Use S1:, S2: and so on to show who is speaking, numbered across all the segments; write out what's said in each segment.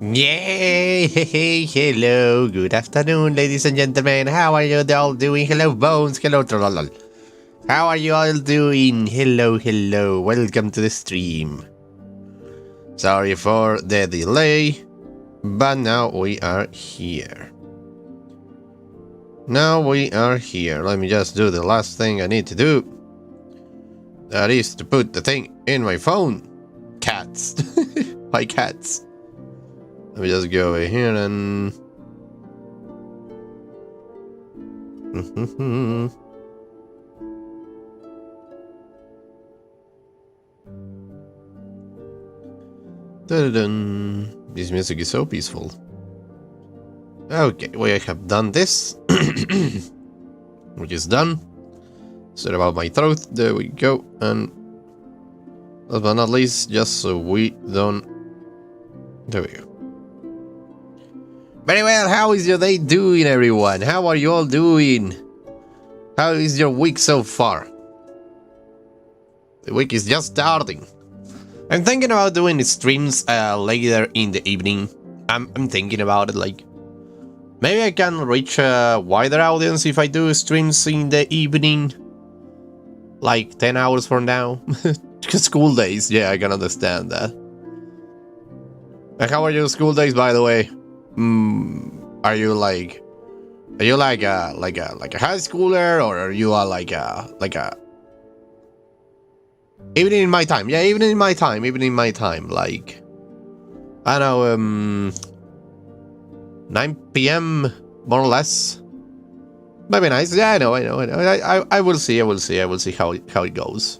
S1: Yay! Hello, good afternoon, ladies and gentlemen. How are you all doing? Hello, Bones. Hello, Trollolol. How are you all doing? Hello. Welcome to the stream. Sorry for the delay, but now we are here. Let me just do the last thing I need to do. That is to put the thing in my phone. Cats. My cats. Let me just go over here and... Dun-dun-dun. This music is so peaceful. Okay, we have done this. Which is done. Sorry about my throat. There we go. And last but not least, just so we don't... There we go. Very well, how is your day doing, everyone? How are you all doing? How is your week so far? The week is just starting. I'm thinking about doing streams later in the evening. I'm thinking about it, like... Maybe I can reach a wider audience if I do streams in the evening. Like 10 hours from now. School days, yeah, I can understand that. How are your school days, by the way? Are you like a high schooler, or are you like a evening in my time? Yeah, evening in my time, like I don't know, 9 p.m. more or less. Maybe nice. Yeah, I know. I will see how it goes.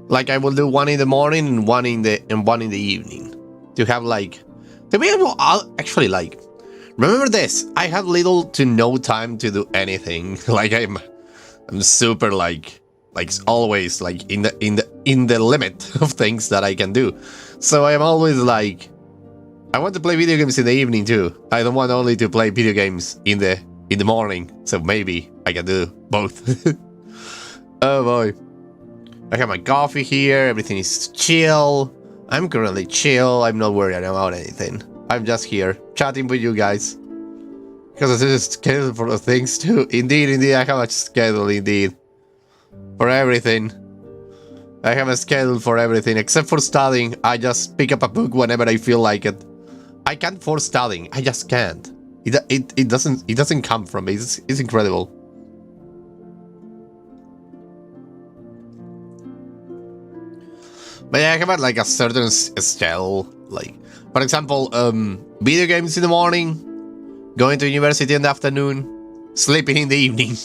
S1: Like I will do one in the morning and one in the evening to have like. To be able, actually, like, remember this, I have little to no time to do anything. Like I'm super like always like in the limit of things that I can do. So I'm always like, I want to play video games in the evening too. I don't want only to play video games in the morning. So maybe I can do both. Oh boy, I have my coffee here. Everything is chill. I'm currently chill, I'm not worried about anything. I'm just here, chatting with you guys. Because there's a schedule for the things too. Indeed, I have a schedule, indeed. For everything. I have a schedule for everything, except for studying. I just pick up a book whenever I feel like it. I can't force studying, I just can't. It doesn't come from me, it's incredible. But yeah, I have like a certain schedule, like, for example, video games in the morning, going to university in the afternoon, sleeping in the evening.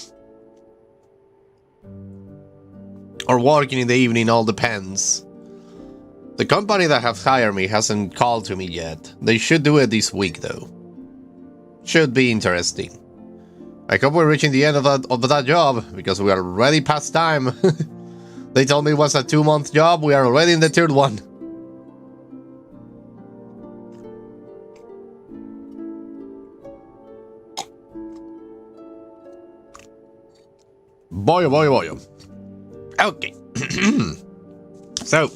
S1: Or working in the evening, all depends. The company that has hired me hasn't called to me yet. They should do it this week though. Should be interesting. I hope we're reaching the end of that job, because we are already past time. They told me it was a 2-month job, we are already in the 3rd one. Boy. Okay. So.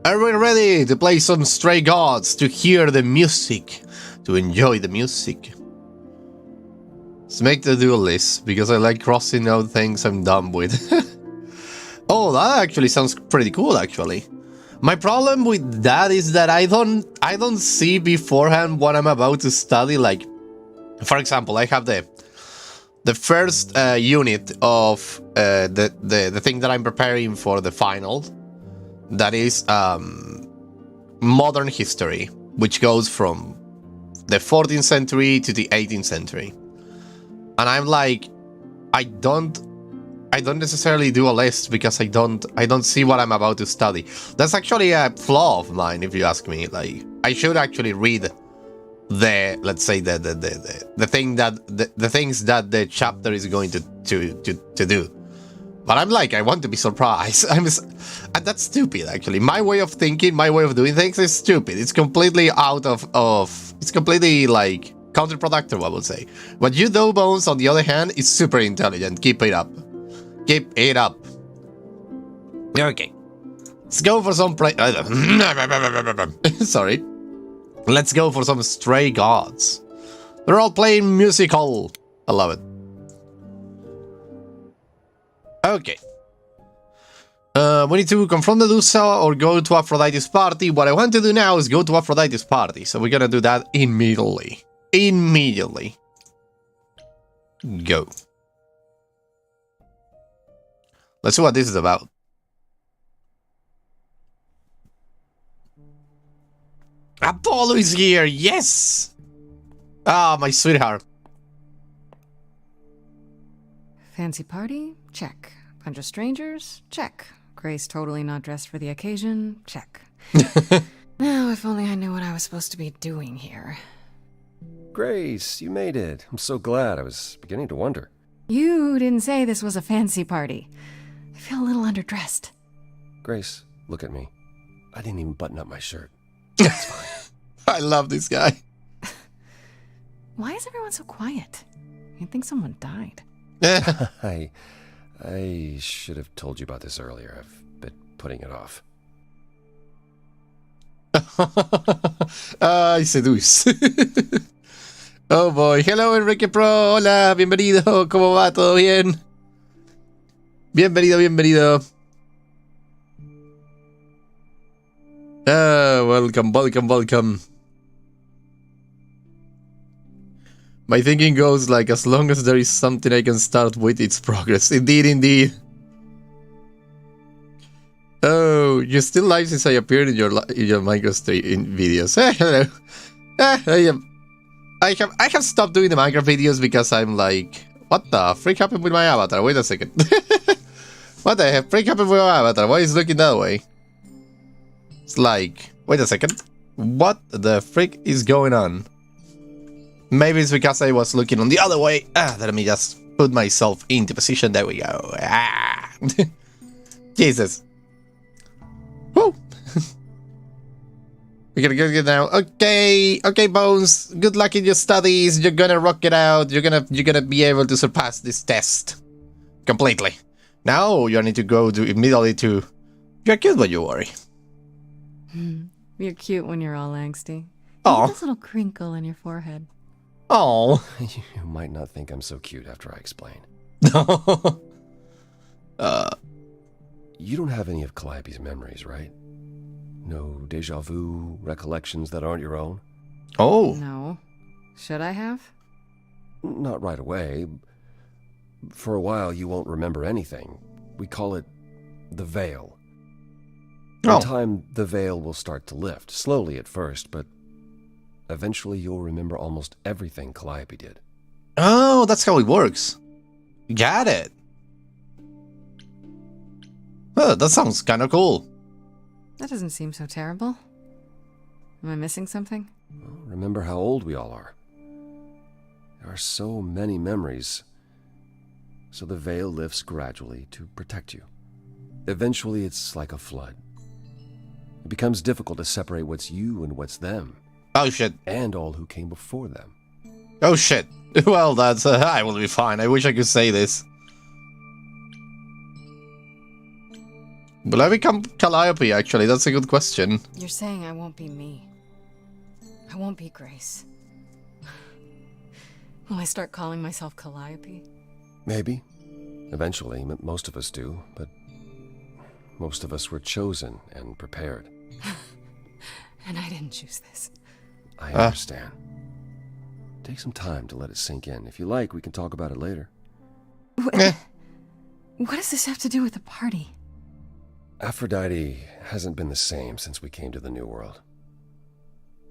S1: Are we ready to play some Stray Gods, to hear the music, to enjoy the music? Let's make the dual list, because I like crossing out things I'm done with. Oh, that actually sounds pretty cool, actually. My problem with that is that I don't see beforehand what I'm about to study. Like, for example, I have the first unit of the thing that I'm preparing for the final. That is modern history, which goes from the 14th century to the 18th century. And I'm like, I don't necessarily do a list because I don't see what I'm about to study. That's actually a flaw of mine, if you ask me. Like, I should actually read let's say the things that the chapter is going to do. But I'm like, I want to be surprised. And that's stupid, actually. My way of thinking, my way of doing things is stupid. It's completely out of it's completely like counterproductive, I would say. What you do, Bones, on the other hand, is super intelligent. Keep it up. Keep it up. Okay. Let's go for some Sorry. Let's go for some Stray Gods. They're all playing musical. I love it. Okay. We need to confront Medusa or go to Aphrodite's party. What I want to do now is go to Aphrodite's party. So we're gonna do that immediately. Immediately. Go. Let's see what this is about. Apollo is here, yes! Ah, my sweetheart.
S2: Fancy party? Check. Bunch of strangers? Check. Grace totally not dressed for the occasion? Check. Now, if only I knew what I was supposed to be doing here.
S3: Grace, you made it. I'm so glad. I was beginning to wonder.
S2: You didn't say this was a fancy party. I feel a little underdressed.
S3: Grace, look at me. I didn't even button up my shirt.
S1: It's fine. I love this guy.
S2: Why is everyone so quiet? You'd think someone died.
S3: I should have told you about this earlier. I've been putting it off.
S1: I seduce. Oh boy. Hello, Enrique Pro. Hola, bienvenido. ¿Cómo va? ¿Todo bien? Bienvenido, bienvenido. Welcome, welcome, welcome. My thinking goes like, as long as there is something I can start with, it's progress. Indeed, indeed. Oh, you're still live since I appeared in your Minecraft videos. Hello. I have stopped doing the Minecraft videos because I'm like, what the freak happened with my avatar? Wait a second. What the heck? Freak happened with my avatar? Why is it looking that way? It's like, wait a second. What the freak is going on? Maybe it's because I was looking on the other way. Let me just put myself into position. There we go. Jesus. Woo. We're gonna get it now. Okay, okay, Bones. Good luck in your studies. You're gonna rock it out. You're gonna be able to surpass this test completely. Now you need to go to immediately to. You're cute when you worry.
S2: You're cute when you're all angsty.
S1: Oh,
S2: This little crinkle in your forehead.
S1: oh.
S3: You might not think I'm so cute after I explain.
S1: No.
S3: You don't have any of Calliope's memories, right? No deja vu, recollections that aren't your own?
S1: Oh.
S2: No. Should I have?
S3: Not right away. For a while, you won't remember anything. We call it the veil. In
S1: Oh.
S3: time, the veil will start to lift, slowly at first, but eventually you'll remember almost everything Calliope did.
S1: Oh, that's how it works. Got it. Oh, that sounds kind of cool.
S2: That doesn't seem so terrible. Am I missing something?
S3: Well, remember how old we all are. There are so many memories. So the veil lifts gradually to protect you. Eventually, it's like a flood. It becomes difficult to separate what's you and what's them.
S1: Oh shit.
S3: And all who came before them.
S1: Oh shit. Well, that's I will be fine. I wish I could say this. Will I become Calliope, actually? That's a good question.
S2: You're saying I won't be me. I won't be Grace. Will I start calling myself Calliope?
S3: Maybe. Eventually, most of us do, but most of us were chosen and prepared.
S2: And I didn't choose this.
S3: I understand. Take some time to let it sink in. If you like, we can talk about it later.
S2: What does this have to do with the party?
S3: Aphrodite hasn't been the same since we came to the New World.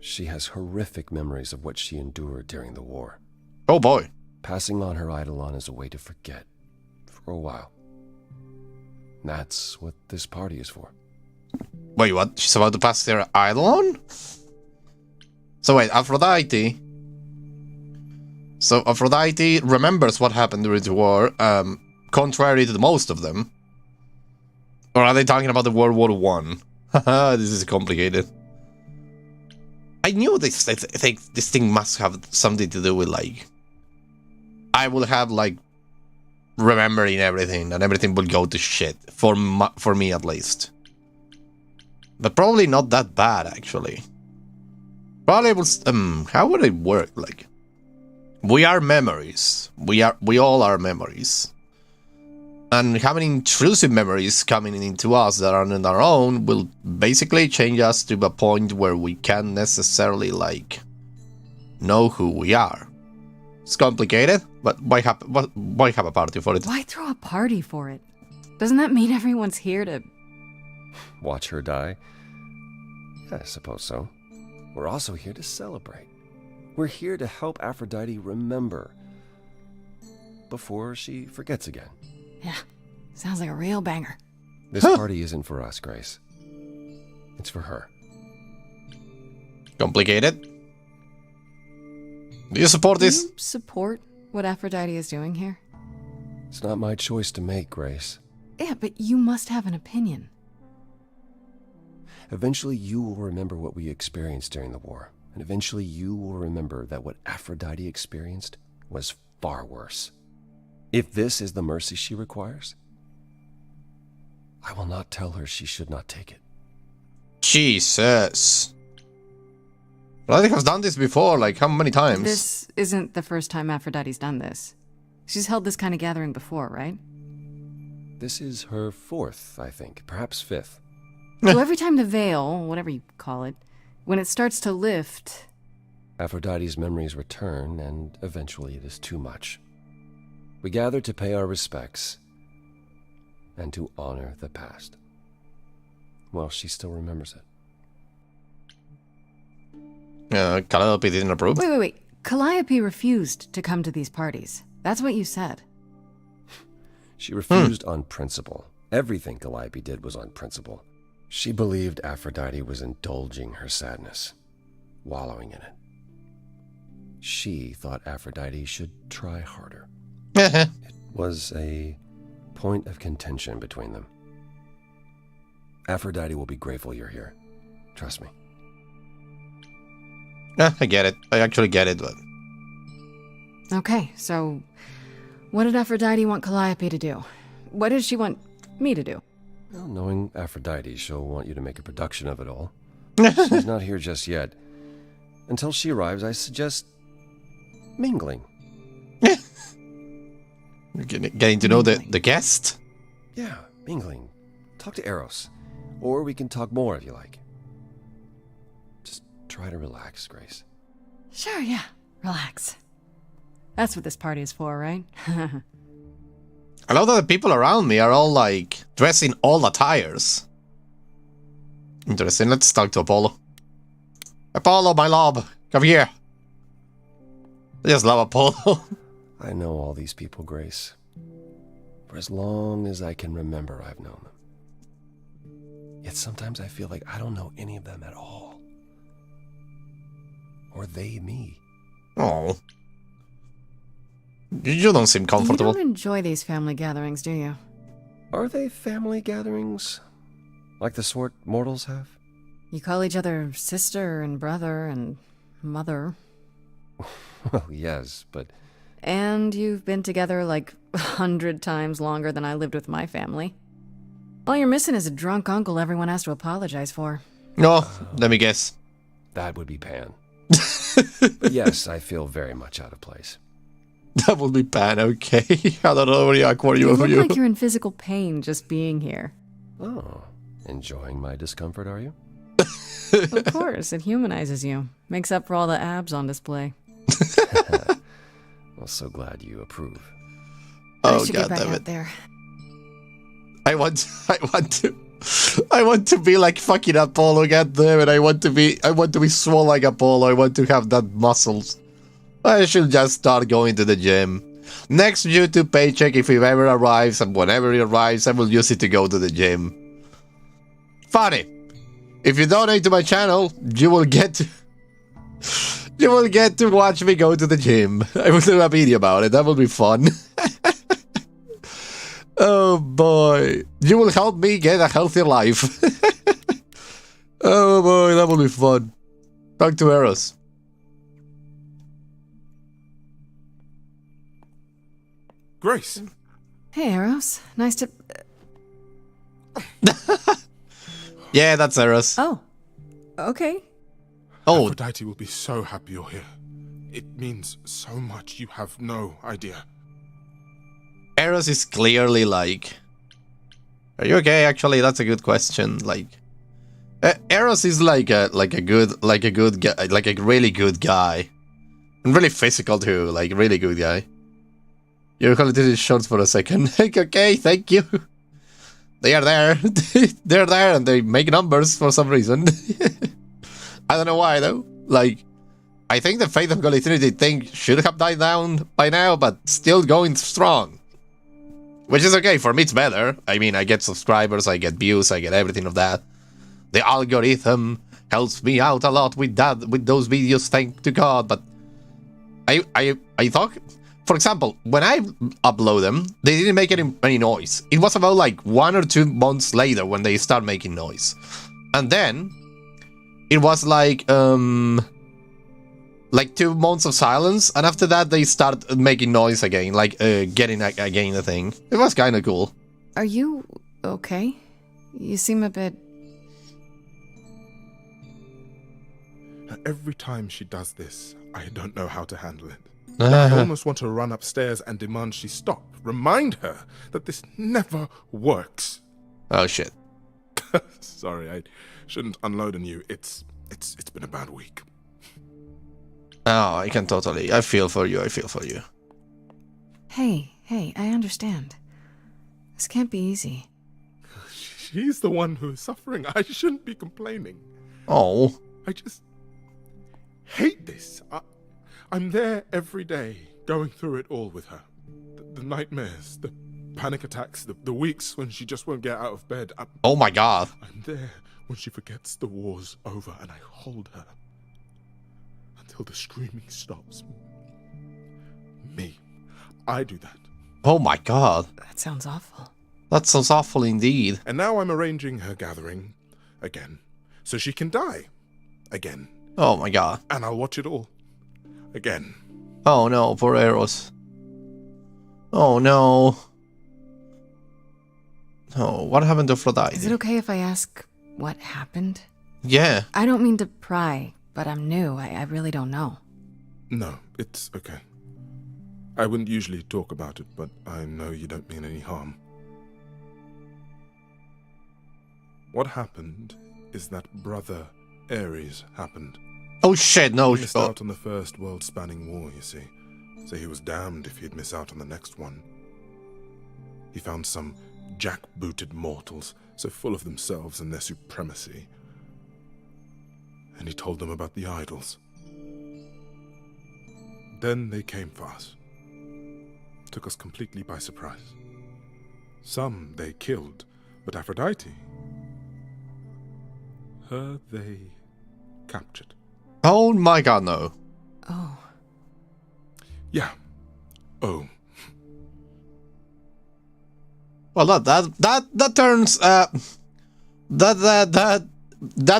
S3: She has horrific memories of what she endured during the war.
S1: Oh boy.
S3: Passing on her Eidolon is a way to forget, for a while. That's what this party is for.
S1: Wait, what? She's about to pass their Eidolon? So wait, Aphrodite... So Aphrodite remembers what happened during the war, contrary to the most of them. Or are they talking about the World War One? Haha, this is complicated. I knew this thing must have something to do with, like... I will have, like, remembering everything, and everything will go to shit. For me, at least. But probably not that bad, actually. Probably was, how would it work? Like, we are memories. We all are memories. And having intrusive memories coming into us that are on our own will basically change us to a point where we can't necessarily, like, know who we are. It's complicated, but why have a party for it?
S2: Why throw a party for it? Doesn't that mean everyone's here to...
S3: Watch her die? I suppose so. We're also here to celebrate. We're here to help Aphrodite remember before she forgets again.
S2: Yeah, sounds like a real banger.
S3: This party isn't for us, Grace. It's for her.
S1: Complicated? Do you support this?
S2: Do you support what Aphrodite is doing here?
S3: It's not my choice to make, Grace.
S2: Yeah, but you must have an opinion.
S3: Eventually you will remember what we experienced during the war. And eventually you will remember that what Aphrodite experienced was far worse. If this is the mercy she requires, I will not tell her she should not take it.
S1: Jesus. Aphrodite has done this before, like how many times?
S2: This isn't the first time Aphrodite's done this. She's held this kind of gathering before, right?
S3: This is her fourth, I think, perhaps fifth.
S2: So every time the veil, whatever you call it, when it starts to lift...
S3: Aphrodite's memories return, and eventually it is too much. We gather to pay our respects and to honor the past. Well, she still remembers it.
S1: Calliope didn't approve?
S2: Wait. Calliope refused to come to these parties. That's what you said.
S3: She refused on principle. Everything Calliope did was on principle. She believed Aphrodite was indulging her sadness, wallowing in it. She thought Aphrodite should try harder. It was a point of contention between them. Aphrodite will be grateful you're here. Trust me.
S1: I get it. I actually get it, but...
S2: Okay, so what did Aphrodite want Calliope to do? What did she want me to do?
S3: Well, knowing Aphrodite, she'll want you to make a production of it all. She's not here just yet. Until she arrives, I suggest mingling.
S1: Getting to know the guest?
S3: Yeah, mingling. Talk to Eros. Or we can talk more if you like. Just try to relax, Grace.
S2: Sure, yeah. Relax. That's what this party is for, right?
S1: I love that the people around me are all, like, dressed in all attires. Interesting. Let's talk to Apollo. Apollo, my love. Come here. I just love Apollo.
S3: I know all these people, Grace. For as long as I can remember, I've known them. Yet sometimes I feel like I don't know any of them at all. Or they me.
S1: Oh. You don't seem comfortable.
S2: You don't enjoy these family gatherings, do you?
S3: Are they family gatherings? Like the sort mortals have?
S2: You call each other sister and brother and mother.
S3: Well, yes, but...
S2: And you've been together like 100 times longer than I lived with my family. All you're missing is a drunk uncle everyone has to apologize for.
S1: No, let me guess.
S3: That would be Pan. But yes, I feel very much out of place.
S1: That would be Pan, okay. I don't know what awkward you
S2: You
S1: for
S2: look
S1: you.
S2: like you're in physical pain just being here.
S3: Oh, enjoying my discomfort, are you?
S2: Of course, it humanizes you. Makes up for all the abs on display.
S3: Well, so glad you approve.
S2: I
S1: Oh,
S2: should
S1: god
S2: get back
S1: damn
S2: out
S1: it.
S2: there.
S1: I want to be like fucking Apollo, god damn it. I want to be swole like Apollo. I want to have that muscles. I should just start going to the gym. Next YouTube paycheck, if it ever arrives, and whenever it arrives, I will use it to go to the gym. Funny. If you donate to my channel, you will get to watch me go to the gym. I will do a video about it. That will be fun. Oh boy. You will help me get a healthier life. Oh boy, that will be fun. Talk to Eros.
S4: Grace.
S2: Hey, Eros. Nice to...
S1: Yeah, that's Eros.
S2: Oh, okay.
S1: Oh,
S4: Aphrodite will be so happy you're here. It means so much you have no idea.
S1: Eros is clearly like... Are you okay? Actually, that's a good question. Like, Eros is like a good guy, like a really good guy, and really physical too. Like really good guy. You're gonna do these shorts for a second. Like, okay, thank you. They are there. They're there, and they make numbers for some reason. I don't know why though. Like, I think the Faith of Holy Trinity thing should have died down by now, but still going strong. Which is okay, for me it's better. I mean, I get subscribers, I get views, I get everything of that. The algorithm helps me out a lot with that, with those videos, thank to God, but I thought, for example, when I upload them, they didn't make any noise. It was about like 1 or 2 months later when they start making noise. And then, it was like 2 months of silence, and after that they start making noise again, like getting again the thing. It was kind of cool.
S2: Are you okay? You seem a bit...
S4: Every time she does this, I don't know how to handle it. I almost want to run upstairs and demand she stop. Remind her that this never works.
S1: Oh shit.
S4: Sorry, I shouldn't unload on you. It's been a bad week.
S1: Oh, I can totally. I feel for you.
S2: Hey, I understand. This can't be easy.
S4: She's the one who is suffering. I shouldn't be complaining.
S1: Oh.
S4: I just hate this. I'm there every day, going through it all with her. The nightmares, the panic attacks, the weeks when she just won't get out of bed.
S1: Oh my God.
S4: I'm there when she forgets the war's over, and I hold her until the screaming stops. Me. I do that.
S1: Oh my God.
S2: That sounds awful.
S1: That sounds awful indeed.
S4: And now I'm arranging her gathering again, so she can die again.
S1: Oh my God.
S4: And I'll watch it all again.
S1: Oh no, poor Eros. Oh no. Oh, what happened to Aphrodite?
S2: Is it okay if I ask what happened?
S1: Yeah.
S2: I don't mean to pry, but I'm new. I really don't know.
S4: No, it's okay. I wouldn't usually talk about it, but I know you don't mean any harm. What happened is that Brother Ares happened.
S1: Oh shit, no.
S4: He missed out on the first world-spanning war, you see. So he was damned if he'd miss out on the next one. He found some jack-booted mortals, so full of themselves and their supremacy. And he told them about the idols. Then they came for us. Took us completely by surprise. Some they killed, but Aphrodite, her they captured.
S1: Oh my God, no.
S2: Oh.
S4: Yeah. Oh.
S1: Well, that turns that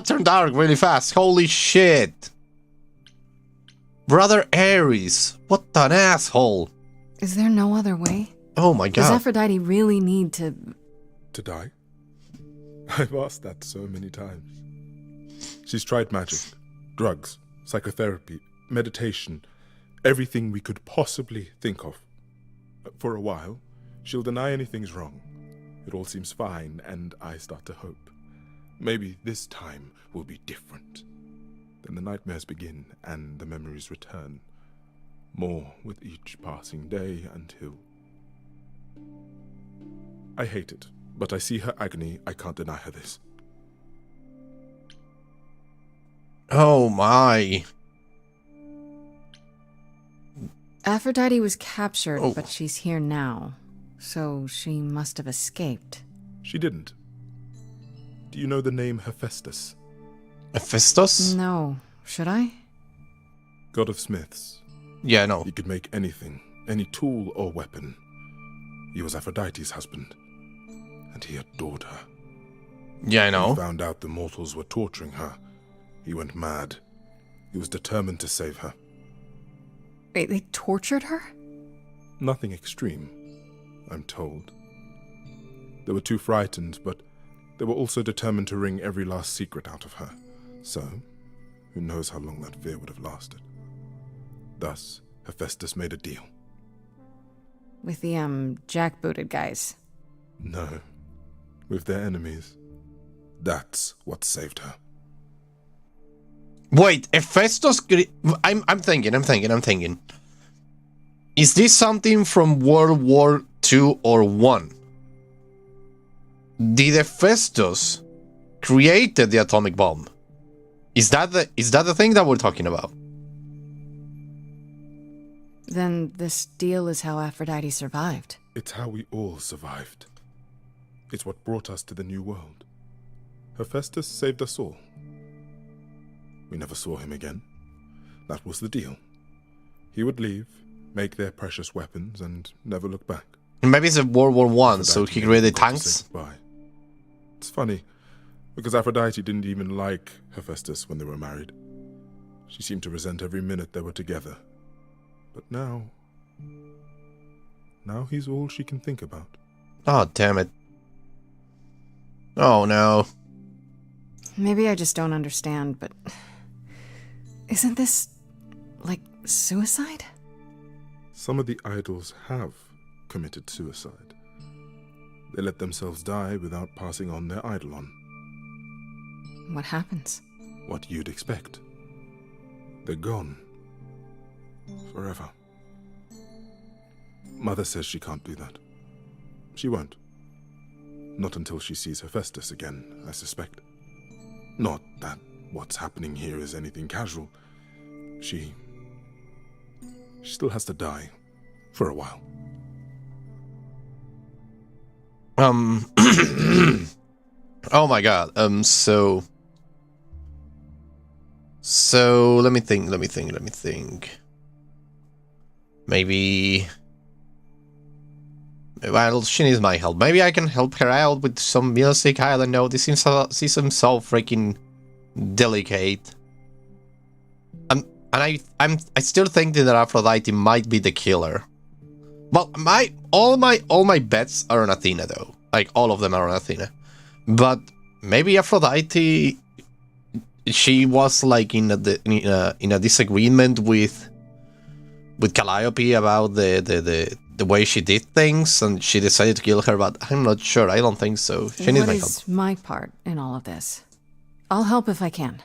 S1: turned dark really fast. Holy shit. Brother Ares, what an asshole.
S2: Is there no other way?
S1: Oh my
S2: Does
S1: God.
S2: Aphrodite really need to...
S4: To die? I've asked that so many times. She's tried magic, drugs, psychotherapy, meditation, everything we could possibly think of. For a while, she'll deny anything's wrong. It all seems fine, and I start to hope. Maybe this time will be different. Then the nightmares begin, and the memories return. More with each passing day until... I hate it, but I see her agony. I can't deny her this.
S1: Oh my.
S2: Aphrodite was captured,
S1: Oh.
S2: but she's here now. So she must have escaped.
S4: She didn't. Do you know the name Hephaestus?
S1: Hephaestus?
S2: No. Should I?
S4: God of smiths.
S1: Yeah, no.
S4: He could make anything, any tool or weapon. He was Aphrodite's husband, and he adored her.
S1: Yeah, I
S4: When
S1: know.
S4: he found out the mortals were torturing her, he went mad. He was determined to save her.
S2: Wait, they tortured her?
S4: Nothing extreme, I'm told. They were too frightened, but they were also determined to wring every last secret out of her. So, who knows how long that fear would have lasted. Thus, Hephaestus made a deal.
S2: With the, jackbooted guys.
S4: No, with their enemies. That's what saved her.
S1: Wait, Hephaestus... I'm thinking. Is this something from World War II or 1? Did Hephaestus created the atomic bomb? Is that the thing that we're talking about?
S2: Then this deal is how Aphrodite survived.
S4: It's how we all survived. It's what brought us to the new world. Hephaestus saved us all. We never saw him again. That was the deal. He would leave, make their precious weapons, and never look back.
S1: Maybe it's a World War One, so he created
S4: got to say
S1: tanks.
S4: goodbye. It's funny, because Aphrodite didn't even like Hephaestus when they were married. She seemed to resent every minute they were together. But now he's all she can think about.
S1: Oh, damn it. Oh, no.
S2: Maybe I just don't understand, but... Isn't this, like, suicide?
S4: Some of the idols have committed suicide. They let themselves die without passing on their eidolon.
S2: What happens?
S4: What you'd expect. They're gone. Forever. Mother says she can't do that. She won't. Not until she sees Hephaestus again, I suspect. Not that what's happening here is anything casual. She still has to die. For a while.
S1: Oh my god. So let me think. Maybe... Well, she needs my help. Maybe I can help her out with some music. I don't know. This seems so freaking delicate. And I'm still thinking that Aphrodite might be the killer. Well, all my bets are on Athena though. Like all of them are on Athena. But maybe Aphrodite, she was like in a disagreement with Calliope about the way she did things, and she decided to kill her. But I'm not sure. I don't think so. She needs my help.
S2: What is my part in all of this? I'll help if I can.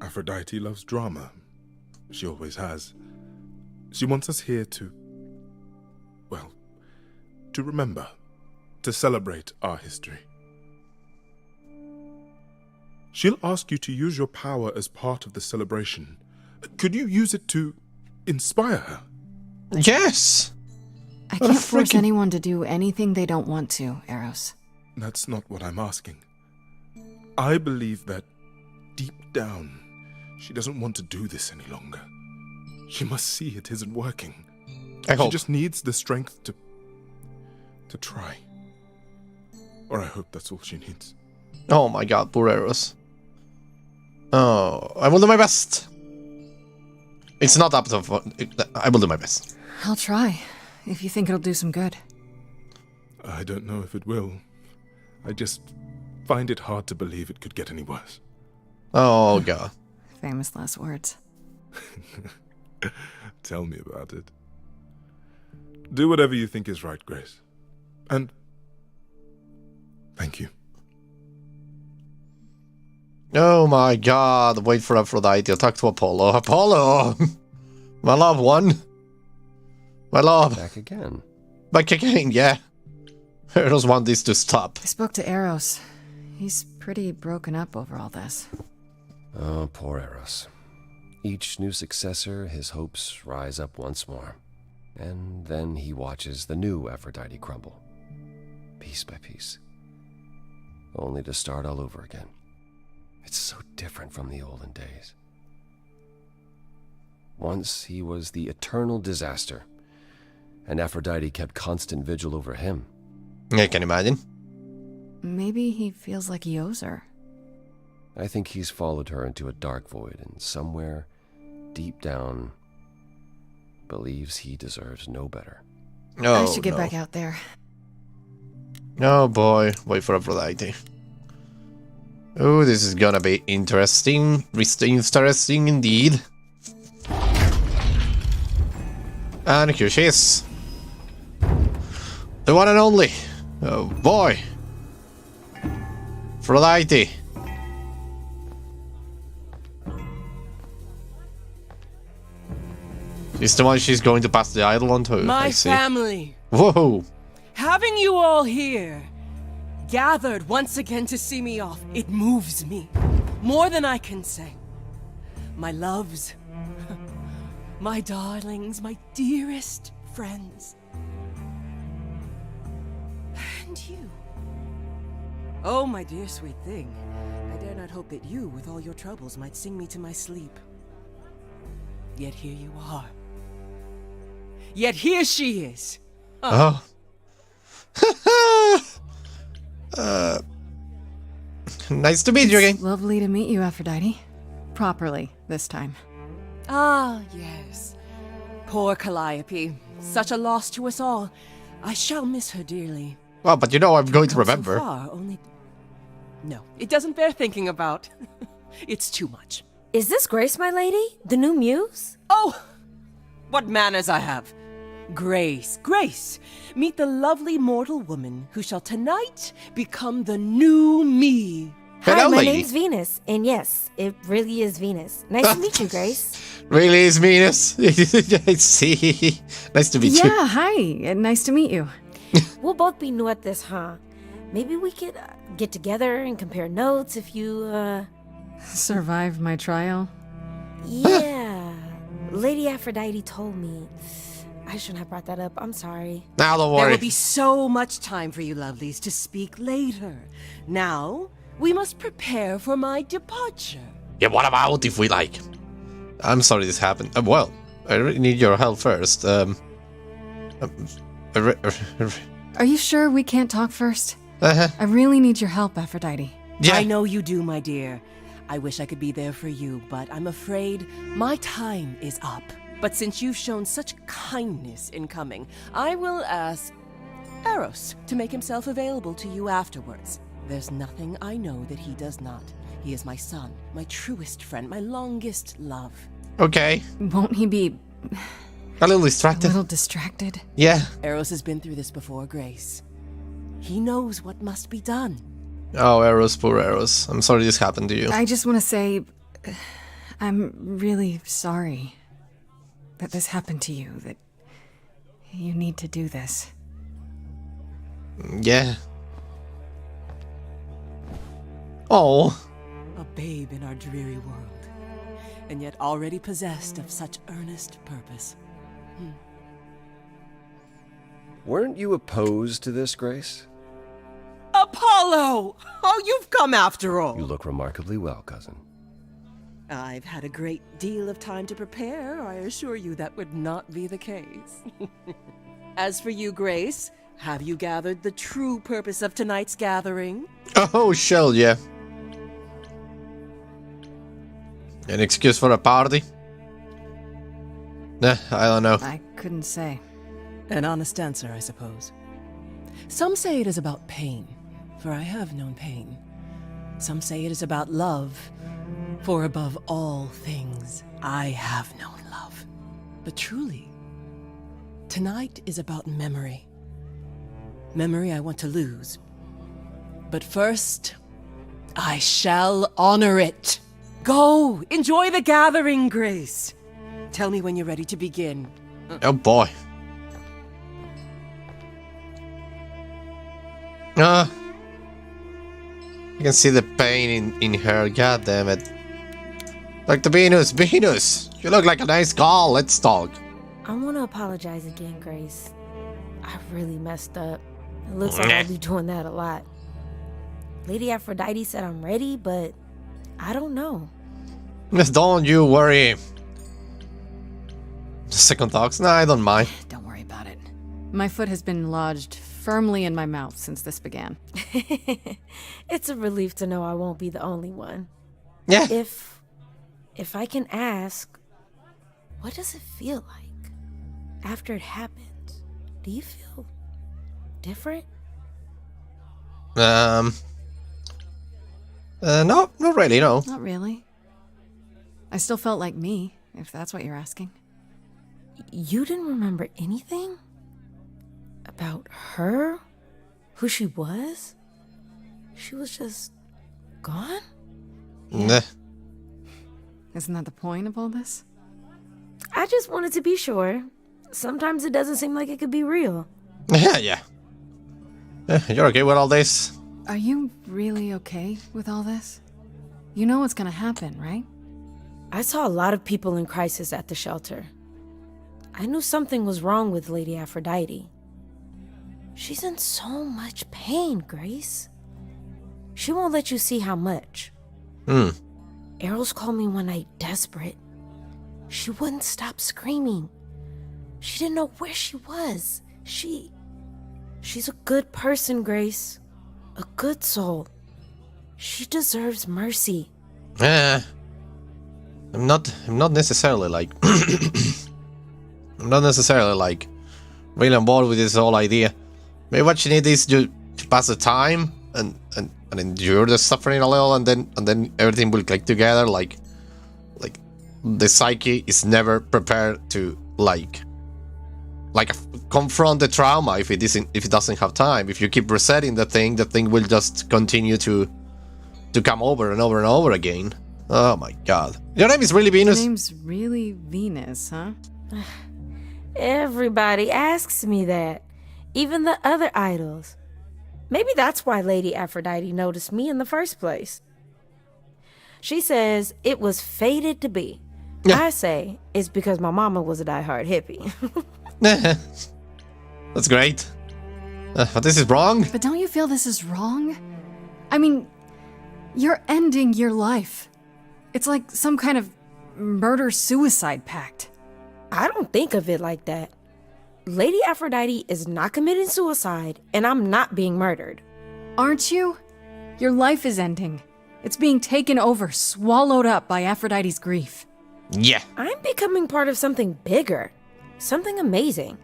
S4: Aphrodite loves drama. She always has. She wants us here to remember, to celebrate our history. She'll ask you to use your power as part of the celebration. Could you use it to inspire her?
S1: Yes!
S2: I can't force anyone to do anything they don't want to, Eros.
S4: That's not what I'm asking. I believe that, deep down, she doesn't want to do this any longer. She must see it isn't working. She just needs the strength to try. Or I hope that's all she needs.
S1: Oh my god, poor Eros. Oh, I will do my best. It's not up to... I will do my best.
S2: I'll try, if you think it'll do some good.
S4: I don't know if it will. I just find it hard to believe it could get any worse.
S1: Oh god.
S2: Famous last words.
S4: Tell me about it. Do whatever you think is right, Grace. And thank you.
S1: Oh my god, wait for Aphrodite. Talk to Apollo. Apollo! My loved one. My love.
S3: Back again.
S1: Back again, yeah. Eros want this to stop.
S2: I spoke to Eros. He's pretty broken up over all this.
S3: Oh, poor Eros. Each new successor, his hopes rise up once more. And then he watches the new Aphrodite crumble. Piece by piece. Only to start all over again. It's so different from the olden days. Once he was the eternal disaster, and Aphrodite kept constant vigil over him.
S1: I can imagine.
S2: Maybe he feels like he owes her.
S3: I think he's followed her into a dark void, and somewhere, deep down, believes he deserves no better.
S1: Oh,
S2: I should get back out there.
S1: Oh boy, wait for Aphrodite. Oh, this is gonna be interesting. Interesting indeed. And here she is. The one and only. Oh boy. Aphrodite. She's the one she's going to pass the idol on to.
S5: My
S1: I see.
S5: family,
S1: Whoa.
S5: having you all here, gathered once again to see me off, it moves me more than I can say. My loves, my darlings, my dearest friends. And you. Oh, my dear sweet thing. I dare not hope that you, with all your troubles, might sing me to my sleep. Yet here you are. Yet here she is.
S1: Oh. Nice to meet you again.
S2: Lovely to meet you, Aphrodite. Properly, this time.
S5: Ah, yes. Poor Calliope. Such a loss to us all. I shall miss her dearly.
S1: Well, but you know I'm going to
S5: Come so
S1: remember.
S5: far, only... No, it doesn't bear thinking about. It's too much.
S6: Is this Grace, my lady? The new muse?
S5: Oh! What manners I have. Grace, Grace, meet the lovely mortal woman who shall tonight become the new me.
S1: Hello,
S6: Hi, my
S1: lady.
S6: name's Venus. And yes, it really is Venus. Nice to meet you, Grace.
S1: Really is Venus. I see. Nice to meet you.
S2: Yeah, hi. Nice to meet you.
S6: We'll both be new at this, huh? Maybe we could get together and compare notes if you,
S2: Survived my trial.
S6: Yeah. Lady Aphrodite told me. I shouldn't have brought that up. I'm sorry.
S1: Now don't
S5: There
S1: worry.
S5: will be so much time for you lovelies to speak later. Now, we must prepare for my departure.
S1: Yeah, what about if we like? I'm sorry this happened. Well, I really need your help first.
S2: Are you sure we can't talk first?
S1: Uh-huh.
S2: I really need your help, Aphrodite.
S1: Yeah.
S5: I know you do, my dear. I wish I could be there for you, but I'm afraid my time is up. But since you've shown such kindness in coming, I will ask Eros to make himself available to you afterwards. There's nothing I know that he does not. He is my son, my truest friend, my longest love.
S1: Okay.
S2: Won't he be
S1: A little
S2: a
S1: distracted.
S2: little distracted?
S1: Yeah.
S5: Eros has been through this before, Grace. He knows what must be done.
S1: Oh, Eros, poor Eros. I'm sorry this happened to you.
S2: I just want to say, I'm really sorry that this happened to you, that you need to do this.
S1: Yeah. Oh.
S5: A babe in our dreary world, and yet already possessed of such earnest purpose.
S3: Weren't you opposed to this, Grace?
S5: Apollo! Oh, you've come after all.
S3: You look remarkably well, cousin.
S5: I've had a great deal of time to prepare. I assure you that would not be the case. As for you, Grace, have you gathered the true purpose of tonight's gathering?
S1: Oh, shell, yeah. An excuse for a party? Nah, I don't know.
S2: I couldn't say.
S5: An honest answer, I suppose. Some say it is about pain, for I have known pain. Some say it is about love, for above all things, I have known love. But truly, tonight is about memory. Memory I want to lose. But first, I shall honor it. Go, enjoy the gathering, Grace. Tell me when you're ready to begin.
S1: Oh boy. You can see the pain in her, god damn it. Dr. Venus, you look like a nice girl, let's talk.
S6: I want to apologize again, Grace. I really messed up. It looks like I'll be doing that a lot. Lady Aphrodite said I'm ready, but I don't know.
S1: Just don't you worry. Second thoughts? Nah, I don't mind.
S2: Don't worry about it. My foot has been lodged firmly in my mouth since this began.
S6: It's a relief to know I won't be the only one.
S1: Yeah.
S6: If I can ask, what does it feel like after it happens? Do you feel different?
S1: No, not really, no.
S2: Not really. I still felt like me, if that's what you're asking.
S6: You didn't remember anything? About her? Who she was? She was just gone?
S1: Nah.
S2: Isn't that the point of all this?
S6: I just wanted to be sure. Sometimes it doesn't seem like it could be real.
S1: Yeah. You're okay with all this?
S2: Are you really okay with all this? You know what's gonna happen, right?
S6: I saw a lot of people in crisis at the shelter. I knew something was wrong with Lady Aphrodite. She's in so much pain, Grace. She won't let you see how much. Errol's called me one night desperate. She wouldn't stop screaming. She didn't know where she was. She's a good person, Grace. A good soul. She deserves mercy.
S1: I'm not necessarily like I'm not necessarily like really on board with this whole idea. Maybe what you need is to pass the time and endure the suffering a little, and then everything will click together. Like the psyche is never prepared to like confront the trauma if it doesn't have time. If you keep resetting the thing will just continue to come over and over and over again. Oh my god. Your name is really Venus?
S2: Your name's really Venus, huh?
S6: Everybody asks me that. Even the other idols. Maybe that's why Lady Aphrodite noticed me in the first place. She says it was fated to be.
S1: Yeah.
S6: I say it's because my mama was a diehard hippie.
S1: That's great. But this is wrong.
S2: But don't you feel this is wrong? I mean, you're ending your life. It's like some kind of murder-suicide pact.
S6: I don't think of it like that. Lady Aphrodite is not committing suicide, and I'm not being murdered.
S2: Aren't you? Your life is ending. It's being taken over, swallowed up by Aphrodite's grief.
S1: Yeah.
S6: I'm becoming part of something bigger. Something amazing.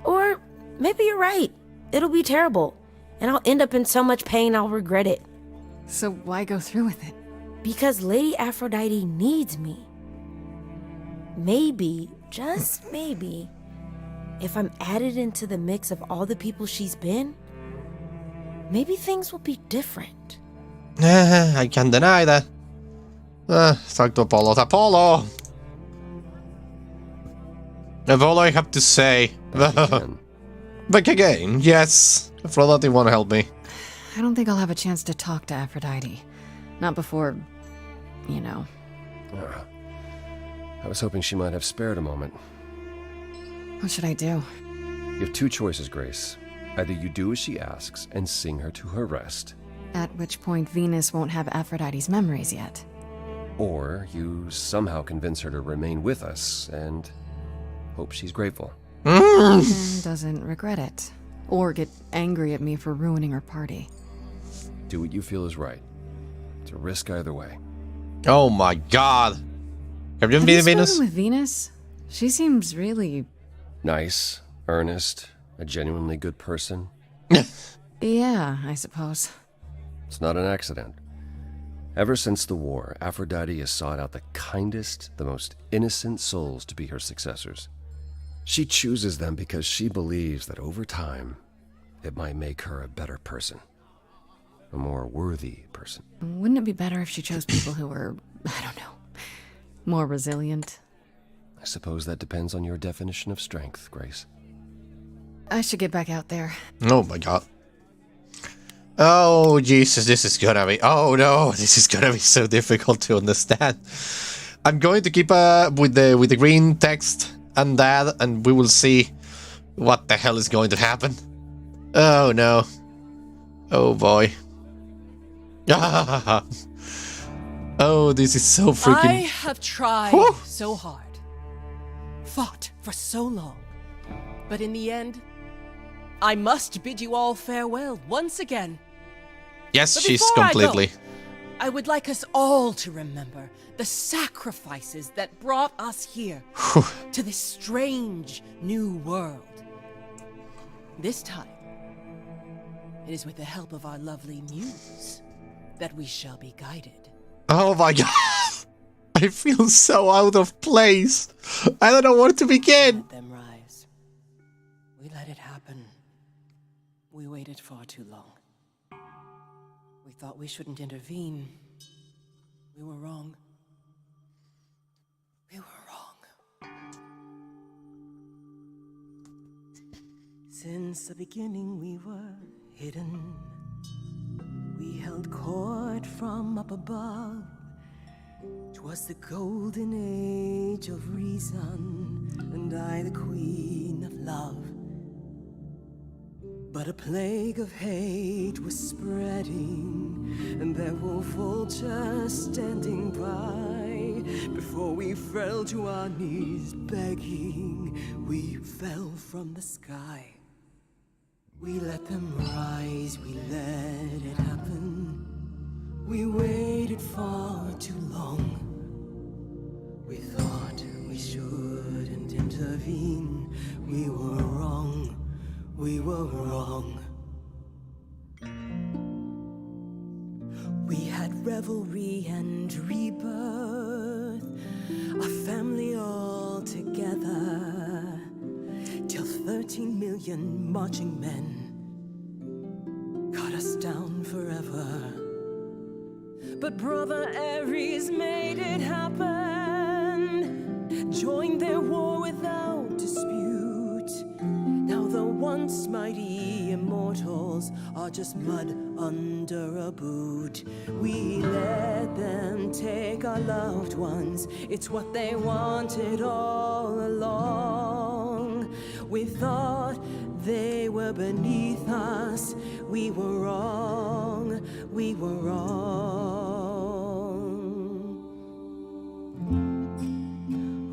S6: Or maybe you're right. It'll be terrible, and I'll end up in so much pain I'll regret it.
S2: So why go through with it?
S6: Because Lady Aphrodite needs me. Maybe, just maybe, if I'm added into the mix of all the people she's been, maybe things will be different.
S1: I can't deny that. Talk to Apollo. Apollo, I have to say. Back again, yes. Aphrodite won't help me.
S2: I don't think I'll have a chance to talk to Aphrodite. Not before, you know.
S3: I was hoping she might have spared a moment.
S2: What should I do?
S3: You have two choices, Grace. Either you do as she asks and sing her to her rest,
S2: At which point Venus won't have Aphrodite's memories yet.
S3: or you somehow convince her to remain with us and hope she's grateful.
S2: And doesn't regret it. Or get angry at me for ruining her party.
S3: Do what you feel is right. It's a risk either way.
S1: Oh my god. Have you
S2: Have
S1: been
S2: you
S1: Venus?
S2: spoken with Venus? She seems really...
S3: Nice, earnest, a genuinely good person.
S2: Yeah, I suppose.
S3: It's not an accident. Ever since the war, Aphrodite has sought out the kindest, the most innocent souls to be her successors. She chooses them because she believes that over time, it might make her a better person. A more worthy person.
S2: Wouldn't it be better if she chose people who were, I don't know, more resilient?
S3: I suppose that depends on your definition of strength, Grace.
S2: I should get back out there.
S1: Oh my god. Oh Jesus, this is gonna be... Oh no, this is gonna be so difficult to understand. I'm going to keep with the green text and that, and we will see what the hell is going to happen. Oh no. Oh boy. Oh, this is so freaking...
S5: I have tried
S1: Whew.
S5: so hard, fought for so long, but in the end, I must bid you all farewell once again.
S1: Yes,
S5: But
S1: she's
S5: before I go,
S1: completely...
S5: I would like us all to remember the sacrifices that brought us here to this strange new world. This time, it is with the help of our lovely muse. that we shall be guided.
S1: Oh my god. I feel so out of place. I don't know where to begin.
S5: Let them rise. We let it happen. We waited far too long. We thought we shouldn't intervene. We were wrong. We were wrong. Since the beginning we were hidden. We held court from up above. 'Twas the golden age of reason, and I the queen of love. But a plague of hate was spreading, and there were vultures standing by. Before we fell to our knees begging, we fell from the sky. We let them rise, we let it happen. We waited far too long. We thought we shouldn't intervene. We were wrong, we were wrong. We had revelry and rebirth, a family all together, till 13 million marching men cut us down forever. But Brother Ares made it happen, joined their war without dispute. Now the once mighty immortals are just mud under a boot. We let them take our loved ones, it's what they wanted all along. We thought they were beneath us, we were wrong, we were wrong.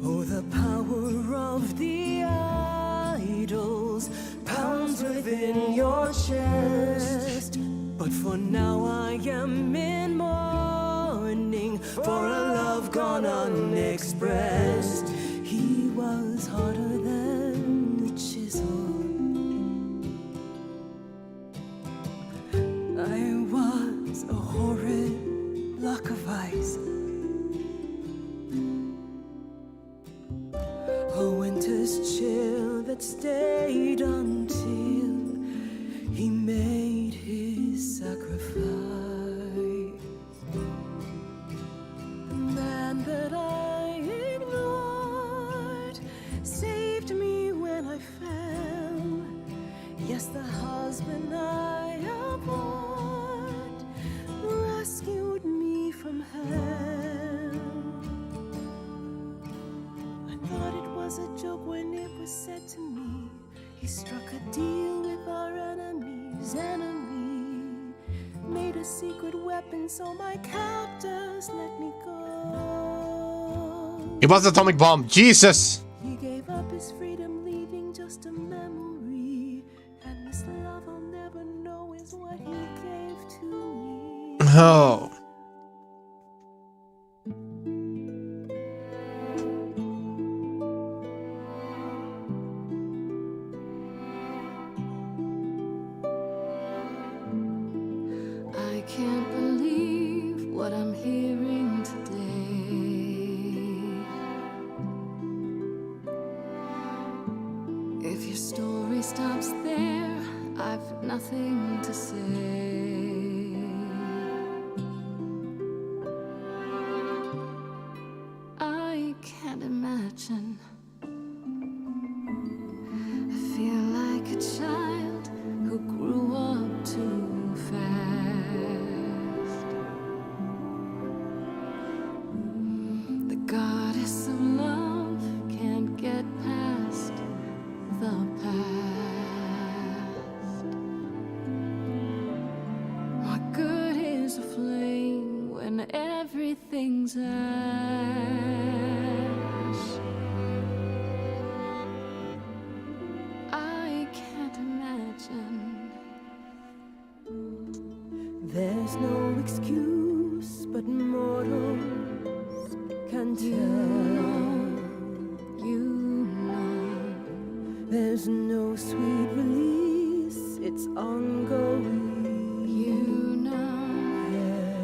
S5: Oh, the power of the idols pounds within your chest. But for now I am in mourning for a love gone unexpressed. He was harder than the chisel, I was a horrid block of ice. A winter's chill that stayed until he made his sacrifice. The man that I ignored saved me when I fell. Yes, the husband I abhorred rescued me from hell. I thought it was a joke when it was said to me. He struck a deal with our enemy's enemy, made a secret weapon so my captors let me go.
S1: It was atomic bomb. Jesus.
S5: He gave up his freedom, leaving just a memory, and this love I'll never know is what he gave to me.
S1: Oh.
S2: I can't believe what I'm hearing today. If your story stops there, I've nothing to say. I can't imagine. I feel like a child who grew up too fast. The goddess of love can't get past the past. What good is a flame when everything's ash? I can't imagine.
S5: There's no excuse, but mortals can tell.
S2: You know.
S5: There's no sweet release, it's ongoing.
S2: You know.
S5: Yes.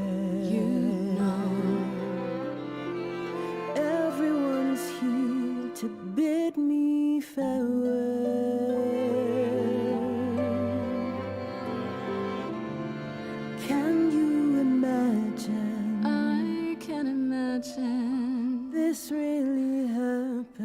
S5: bid me farewell. Can you imagine?
S2: I can imagine
S5: This really happened.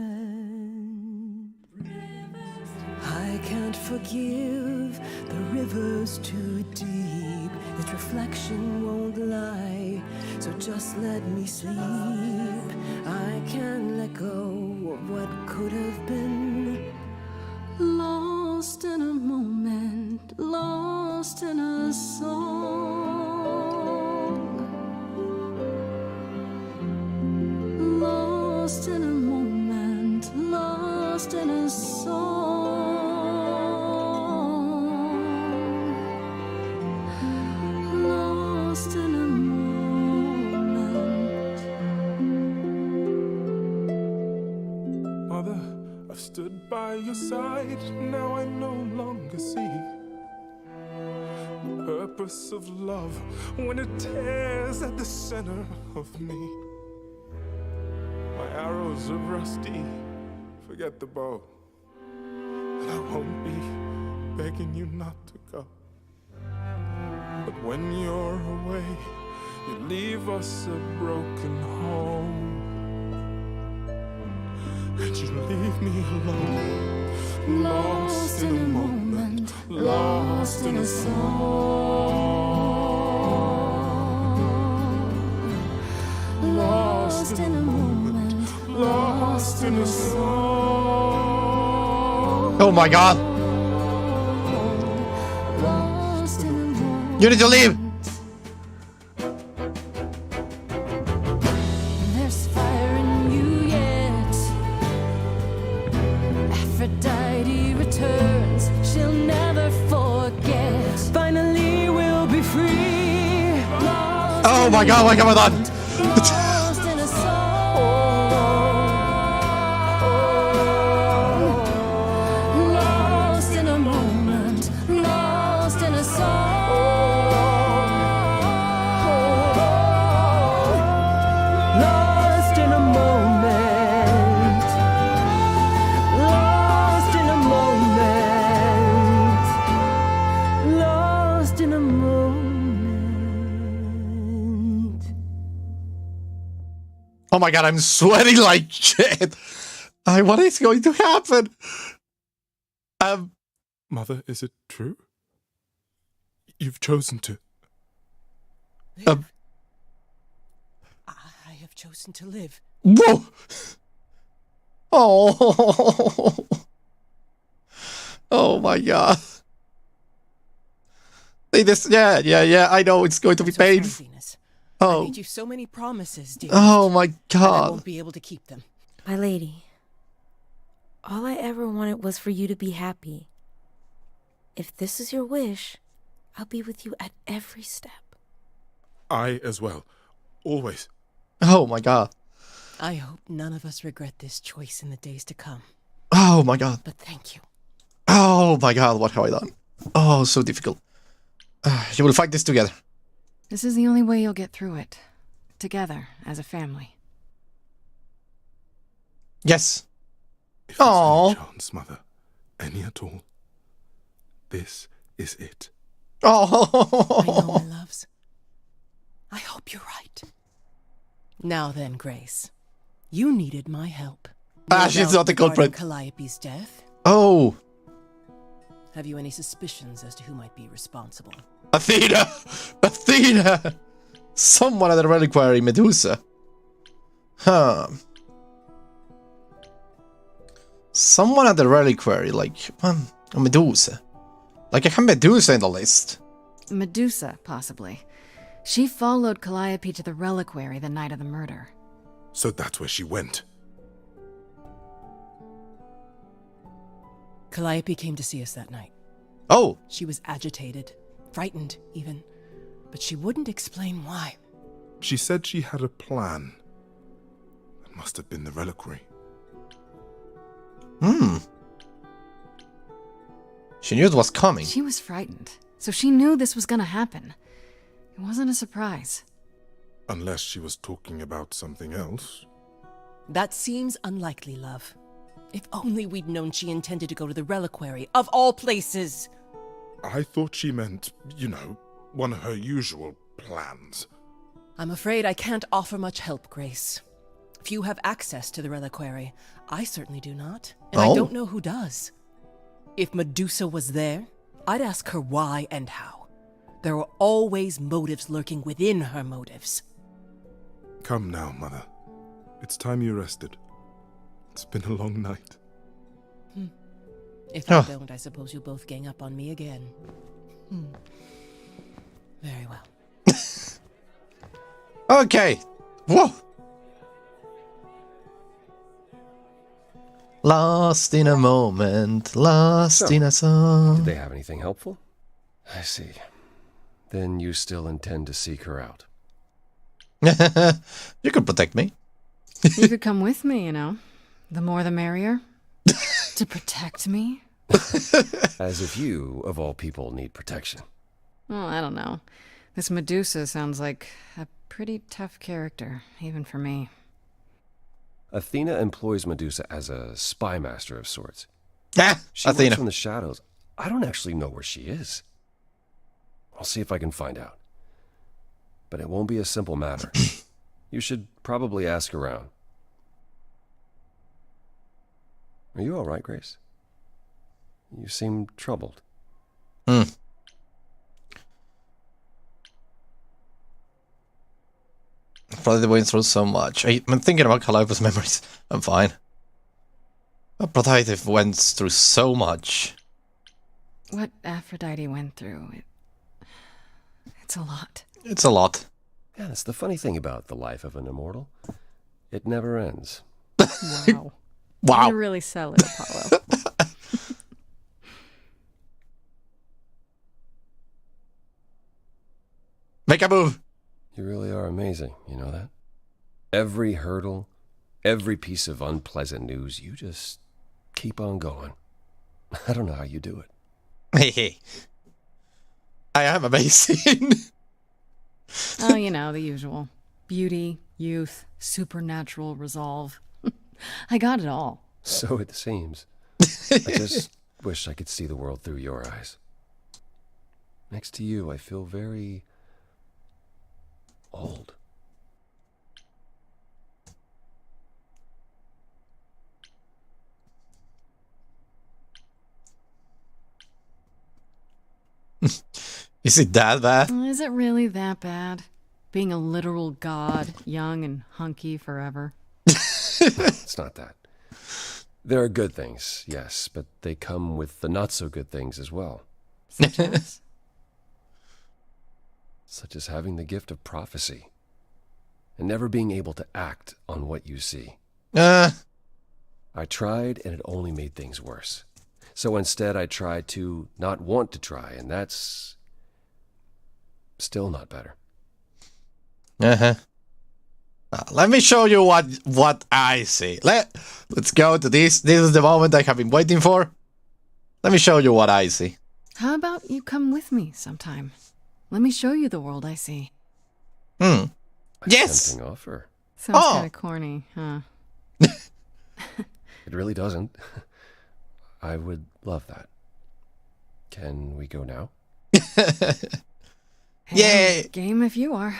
S5: I can't forgive the river's too deep. Its reflection won't lie, so just let me sleep. I can't let go of what could have been.
S2: lost in a moment, lost in a song, lost in a moment, lost in a song, lost in a moment.
S4: Mother, I've stood by your side, now I no longer see the purpose of love when it tears at the center of me. My arrows are rusty, forget the bow, and I won't be begging you not to go. But when you're away, you leave us a broken home. And you leave me alone, lost in a moment, lost in a song, lost in a moment, lost in a song.
S1: Oh my god.
S2: Lost in a moment.
S1: You need to leave.
S2: There's fire in you yet. Aphrodite returns, she'll never forget.
S5: Finally, we'll be free.
S2: Lost
S1: Oh my god, what have I done?
S2: lost in a song. Lost in a moment, lost in a song.
S5: Lost in a moment. Lost in a moment. Lost in a moment.
S1: Oh my god, I'm sweating like shit. What is going to happen?
S4: Mother, is it true? You've chosen to.
S1: Um,
S5: I have chosen to live.
S1: Whoa! Oh! Oh my god! See this? Yeah. I know it's going to be
S5: So sorry,
S1: painful.
S5: Venus. I
S1: Oh!
S5: made you so many promises, dear.
S1: Oh my
S5: And I
S1: god!
S5: won't be able to keep them.
S6: My lady, all I ever wanted was for you to be happy. If this is your wish, I'll be with you at every step.
S4: I as well. Always.
S1: Oh my god!
S5: I hope none of us regret this choice in the days to come.
S1: Oh my god!
S5: But thank you.
S1: Oh my god! What have I done? Oh, so difficult. You will fight this together.
S2: This is the only way you'll get through it. Together, as a family.
S1: Yes.
S4: If there's
S1: Aw.
S4: any chance, Mother, any at all, this is it.
S5: I know,
S1: Oh.
S5: my loves. I hope you're right. Now then, Grace. You needed my help. No
S1: She's
S5: doubt
S1: not the
S5: regarding
S1: culprit.
S5: Calliope's death.
S1: Oh,
S5: Have you any suspicions as to who might be responsible?
S1: Athena! Athena! Someone at the reliquary, Medusa. Huh. Someone at the reliquary, like, a Medusa. Like, I have Medusa in the list.
S2: Medusa, possibly. She followed Calliope to the reliquary the night of the murder.
S4: So that's where she went.
S5: Calliope came to see us that night.
S1: Oh,
S5: She was agitated, frightened even, but she wouldn't explain why.
S4: She said she had a plan. It must have been the reliquary.
S1: she knew it was coming.
S2: She was frightened, so she knew this was gonna happen. It wasn't a surprise.
S4: Unless she was talking about something else.
S5: That seems unlikely, love. If only we'd known she intended to go to the reliquary, of all places!
S4: I thought she meant, you know, one of her usual plans.
S5: I'm afraid I can't offer much help, Grace. Few have access to the reliquary. I certainly do not, and I don't know who does. If Medusa was there, I'd ask her why and how. There are always motives lurking within her motives.
S4: Come now, Mother. It's time you rested. It's been a long night.
S5: If I don't, I suppose you'll both gang up on me again. Very well.
S1: Okay. Whoa. Lost in a moment, lost in a song.
S3: Did they have anything helpful? I see. Then you still intend to seek her out.
S1: You could protect me.
S2: You could come with me, you know. The more the merrier. To protect me?
S3: As if you, of all people, need protection.
S2: Well, I don't know. This Medusa sounds like a pretty tough character, even for me.
S3: Athena employs Medusa as a spy master of sorts.
S1: Ah,
S3: She works
S1: Athena.
S3: from the shadows. I don't actually know where she is. I'll see if I can find out. But it won't be a simple matter. You should probably ask around. Are you all right, Grace? You seem troubled.
S1: Probably went through so much. I'm thinking about Calliope's memories. I'm fine. Aphrodite went through so much.
S2: What Aphrodite went through, it's a lot.
S1: It's a lot.
S3: Yeah, that's the funny thing about the life of an immortal. It never ends.
S2: Wow.
S1: Wow.
S2: You really sell it, Apollo.
S1: Make a move.
S3: You really are amazing, you know that? Every hurdle, every piece of unpleasant news, you just keep on going. I don't know how you do it.
S1: Hey. I am amazing.
S2: Oh, you know, the usual. Beauty, youth, supernatural resolve. I got it all.
S3: So it seems. I just wish I could see the world through your eyes. Next to you, I feel very old.
S1: Is it that bad?
S2: Is it really that bad? Being a literal god, young and hunky forever?
S3: It's not that. There are good things, yes, but they come with the not-so-good things as well.
S2: Such as?
S3: Such as having the gift of prophecy and never being able to act on what you see. I tried, and it only made things worse. So instead, I tried to not want to try, and that's still not better.
S1: Let me show you what I see. Let's go to this. This is the moment I have been waiting for. Let me show you what I see.
S2: How about you come with me sometime? Let me show you the world I see.
S3: A
S1: Yes!
S3: tempting offer.
S2: Sounds
S1: Oh.
S2: kind of corny, huh?
S3: It really doesn't. I would love that. Can we go now?
S2: Hey,
S1: Yay!
S2: game if you are.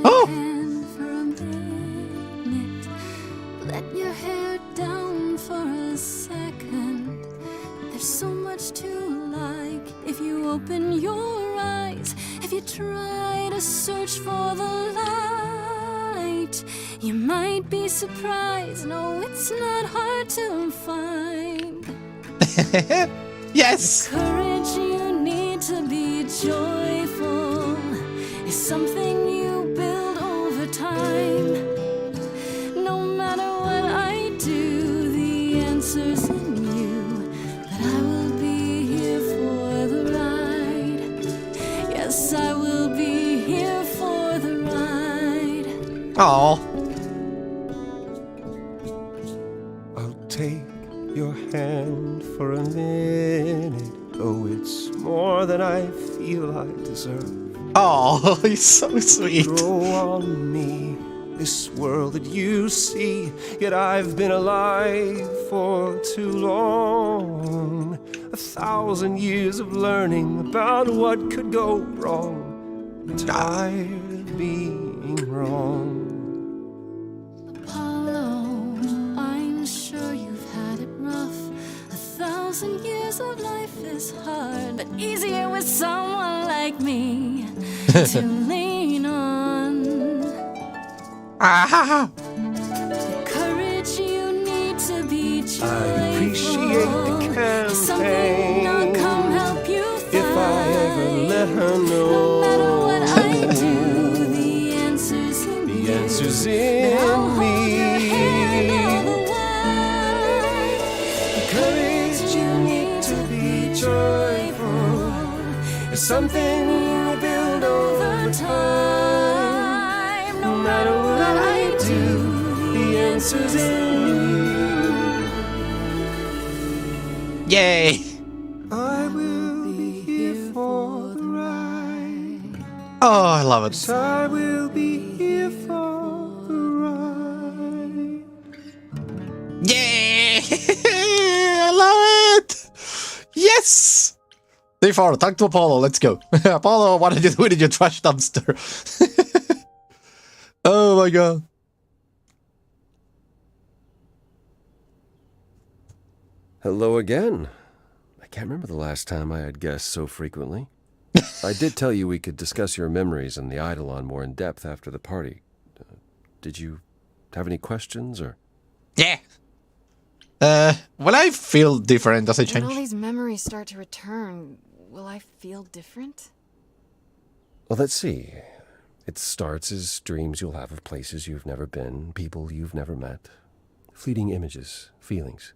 S1: Oh!
S7: Let your hair down for a second. There's so much to like if you open your eyes. If you try to search for the light, you might be surprised. No, it's not hard to find.
S1: Yes!
S7: Courage you need to be joyful is something you build over time. No matter what I do, the answer's in you. But I will be here for the ride. Yes, I will be here for the ride.
S1: Oh.
S3: I'll take your hand for a minute. Oh, it's more than I feel I deserve.
S1: Oh, he's so sweet.
S3: Grow on me this world that you see. Yet I've been alive for too long. 1,000 years of learning about what could go wrong. I'm tired of being wrong.
S7: Apollo, I'm sure you've had it rough. 1,000 years of life is hard, but easier with someone like me to lean on. The courage you need to be joyful.
S3: I appreciate the
S7: Something
S3: campaign.
S7: I'll come help you find.
S3: If I ever let her know.
S7: No matter what I do, the answer's in
S3: The
S7: you.
S3: answer's
S7: But
S3: in
S7: I'll hold
S3: me.
S7: your hand all the while.
S3: The courage you need to be joyful is something you build over time. No matter what I do, the answer's in
S1: Yay!
S3: I will be here for the ride.
S1: Oh, I love it.
S3: I will be here for the ride.
S1: Yay! I love it! Yes! D4, talk to Apollo, let's go. Apollo, what did you do in your trash dumpster? Oh my god.
S3: Hello again. I can't remember the last time I had guests so frequently. I did tell you we could discuss your memories and the Eidolon more in depth after the party. Did you have any questions, or?
S1: Yeah. Will I feel different as I
S2: When all
S1: change?
S2: these memories start to return, will I feel different?
S3: Well, let's see. It starts as dreams you'll have of places you've never been, people you've never met, fleeting images, feelings.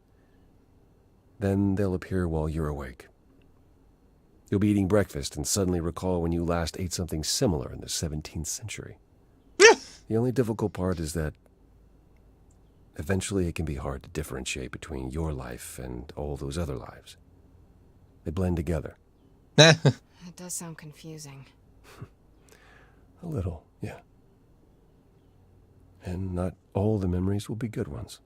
S3: Then they'll appear while you're awake. You'll be eating breakfast and suddenly recall when you last ate something similar in the 17th century. The only difficult part is that eventually it can be hard to differentiate between your life and all those other lives. They blend together.
S2: It does sound confusing.
S3: A little, yeah. And not all the memories will be good ones.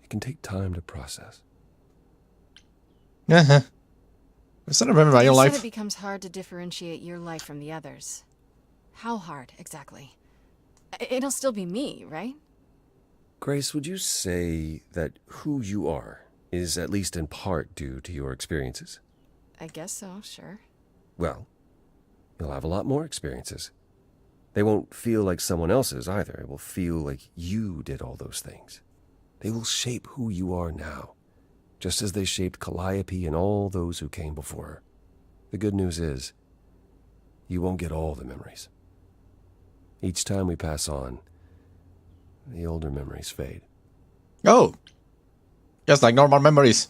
S3: It can take time to process.
S1: Uh-huh. I still remember my
S2: You
S1: own
S2: said
S1: life.
S2: it becomes hard to differentiate your life from the others. How hard, exactly? It'll still be me, right?
S3: Grace, would you say that who you are is at least in part due to your experiences?
S2: I guess so, sure.
S3: Well, you'll have a lot more experiences. They won't feel like someone else's either. It will feel like you did all those things. They will shape who you are now, just as they shaped Calliope and all those who came before her. The good news is, you won't get all the memories. Each time we pass on, the older memories fade.
S1: Oh. Just like normal memories.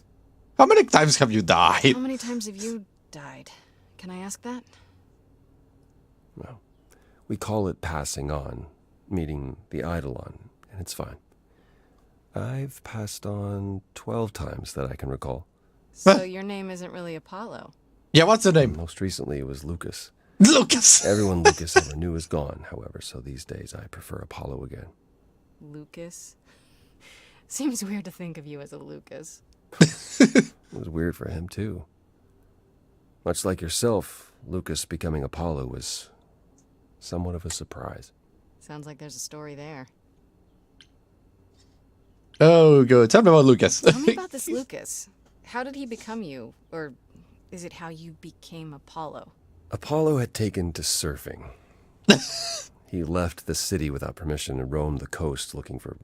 S1: How many times have you died?
S2: How many times have you died? Can I ask that?
S3: Well, we call it passing on, meeting the Eidolon, and it's fine. I've passed on 12 times that I can recall.
S2: So your name isn't really Apollo.
S1: Yeah, what's the name?
S3: Most recently it was Lucas.
S1: Lucas!
S3: Everyone Lucas ever knew is gone, however, so these days I prefer Apollo again.
S2: Lucas? Seems weird to think of you as a Lucas.
S3: It was weird for him, too. Much like yourself, Lucas becoming Apollo was somewhat of a surprise.
S2: Sounds like there's a story there.
S1: Oh, good. Tell me about Lucas.
S2: Tell me about this Lucas. How did he become you? Or is it how you became Apollo?
S3: Apollo had taken to surfing. He left the city without permission and roamed the coast looking for...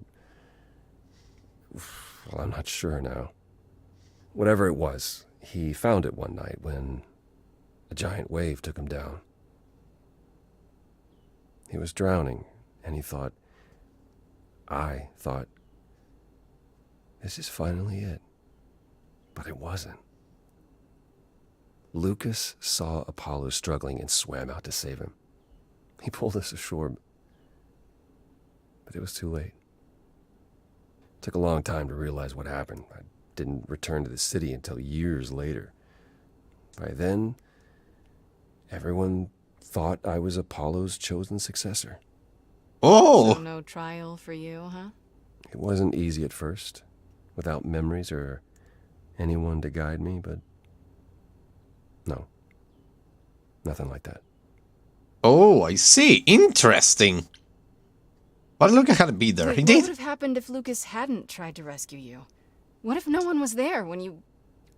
S3: Well, I'm not sure now. Whatever it was, he found it one night when a giant wave took him down. He was drowning, and I thought, this is finally it. But it wasn't. Lucas saw Apollo struggling and swam out to save him. He pulled us ashore, but it was too late. It took a long time to realize what happened. I didn't return to the city until years later. By then, everyone thought I was Apollo's chosen successor.
S1: Oh,
S2: So no trial for you, huh?
S3: It wasn't easy at first, without memories or anyone to guide me, but no, nothing like that.
S1: oh, I see. Interesting. But Luca had to be there.
S2: Wait,
S1: He
S2: what
S1: did.
S2: would have happened if Lucas hadn't tried to rescue you? What if no one was there when you...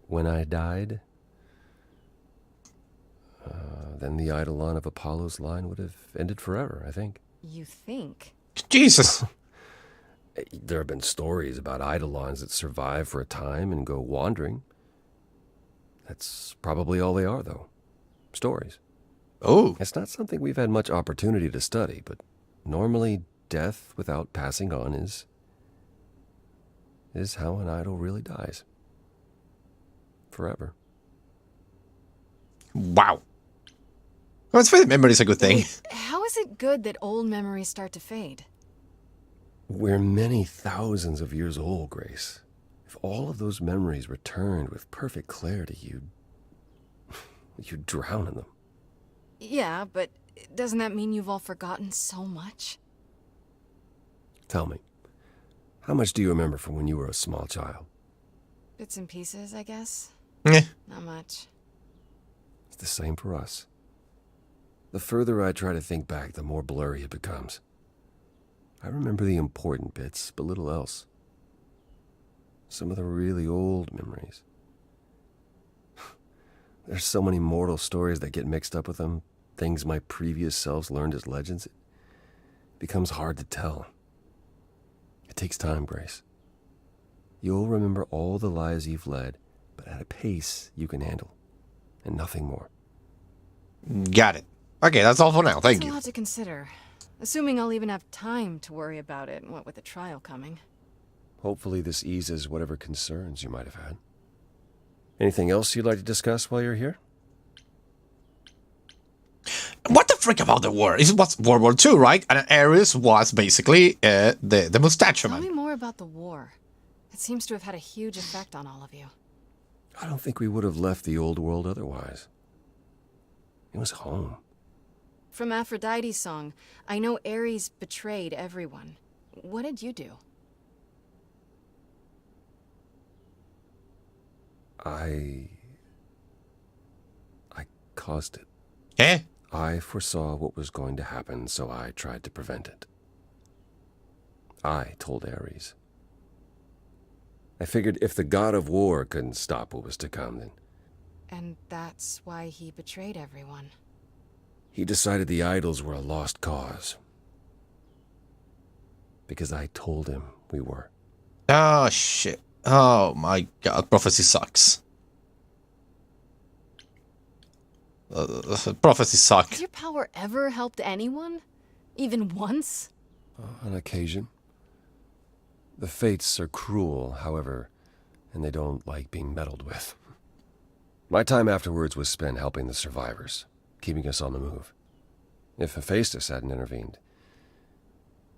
S3: When I died, then the Eidolon of Apollo's line would have ended forever, I think.
S2: You think?
S1: Jesus.
S3: There have been stories about Eidolons that survive for a time and go wandering. That's probably all they are, though. Stories.
S1: Oh,
S3: It's not something we've had much opportunity to study, but normally death without passing on is how an idol really dies. Forever.
S1: wow. Well, it's for the memory is a good thing.
S2: Wait, how is it good that old memories start to fade?
S3: We're many thousands of years old, Grace. If all of those memories returned with perfect clarity, you'd drown in them.
S2: Yeah, but doesn't that mean you've all forgotten so much?
S3: Tell me, how much do you remember from when you were a small child?
S2: Bits and pieces, I guess.
S1: Eh.
S2: Not much.
S3: It's the same for us. The further I try to think back, the more blurry it becomes. I remember the important bits, but little else. Some of the really old memories. There's so many mortal stories that get mixed up with them, things my previous selves learned as legends. It becomes hard to tell. It takes time, Grace. You'll remember all the lives you've led, but at a pace you can handle, and nothing more.
S1: Got it. Okay, that's all for now. Thank
S2: It's a
S1: you.
S2: lot to consider. Assuming I'll even have time to worry about it, what with the trial coming.
S3: Hopefully this eases whatever concerns you might have had. Anything else you'd like to discuss while you're here?
S1: What the frick about the war? It was World War II, right? And Ares was basically the mustache
S2: Tell me
S1: man.
S2: more about the war. It seems to have had a huge effect on all of you.
S3: I don't think we would have left the old world otherwise. It was home.
S2: From Aphrodite's song, I know Ares betrayed everyone. What did you do?
S3: I caused it.
S1: Eh?
S3: I foresaw what was going to happen, so I tried to prevent it. I told Ares. I figured if the god of war couldn't stop what was to come, then
S2: And that's why he betrayed everyone.
S3: he decided the idols were a lost cause. Because I told him we were.
S1: Oh, shit. Oh, my God. Prophecy sucks. Prophecy suck.
S2: Has your power ever helped anyone? Even once?
S3: On occasion. The fates are cruel, however, and they don't like being meddled with. My time afterwards was spent helping the survivors, keeping us on the move. If Hephaestus hadn't intervened,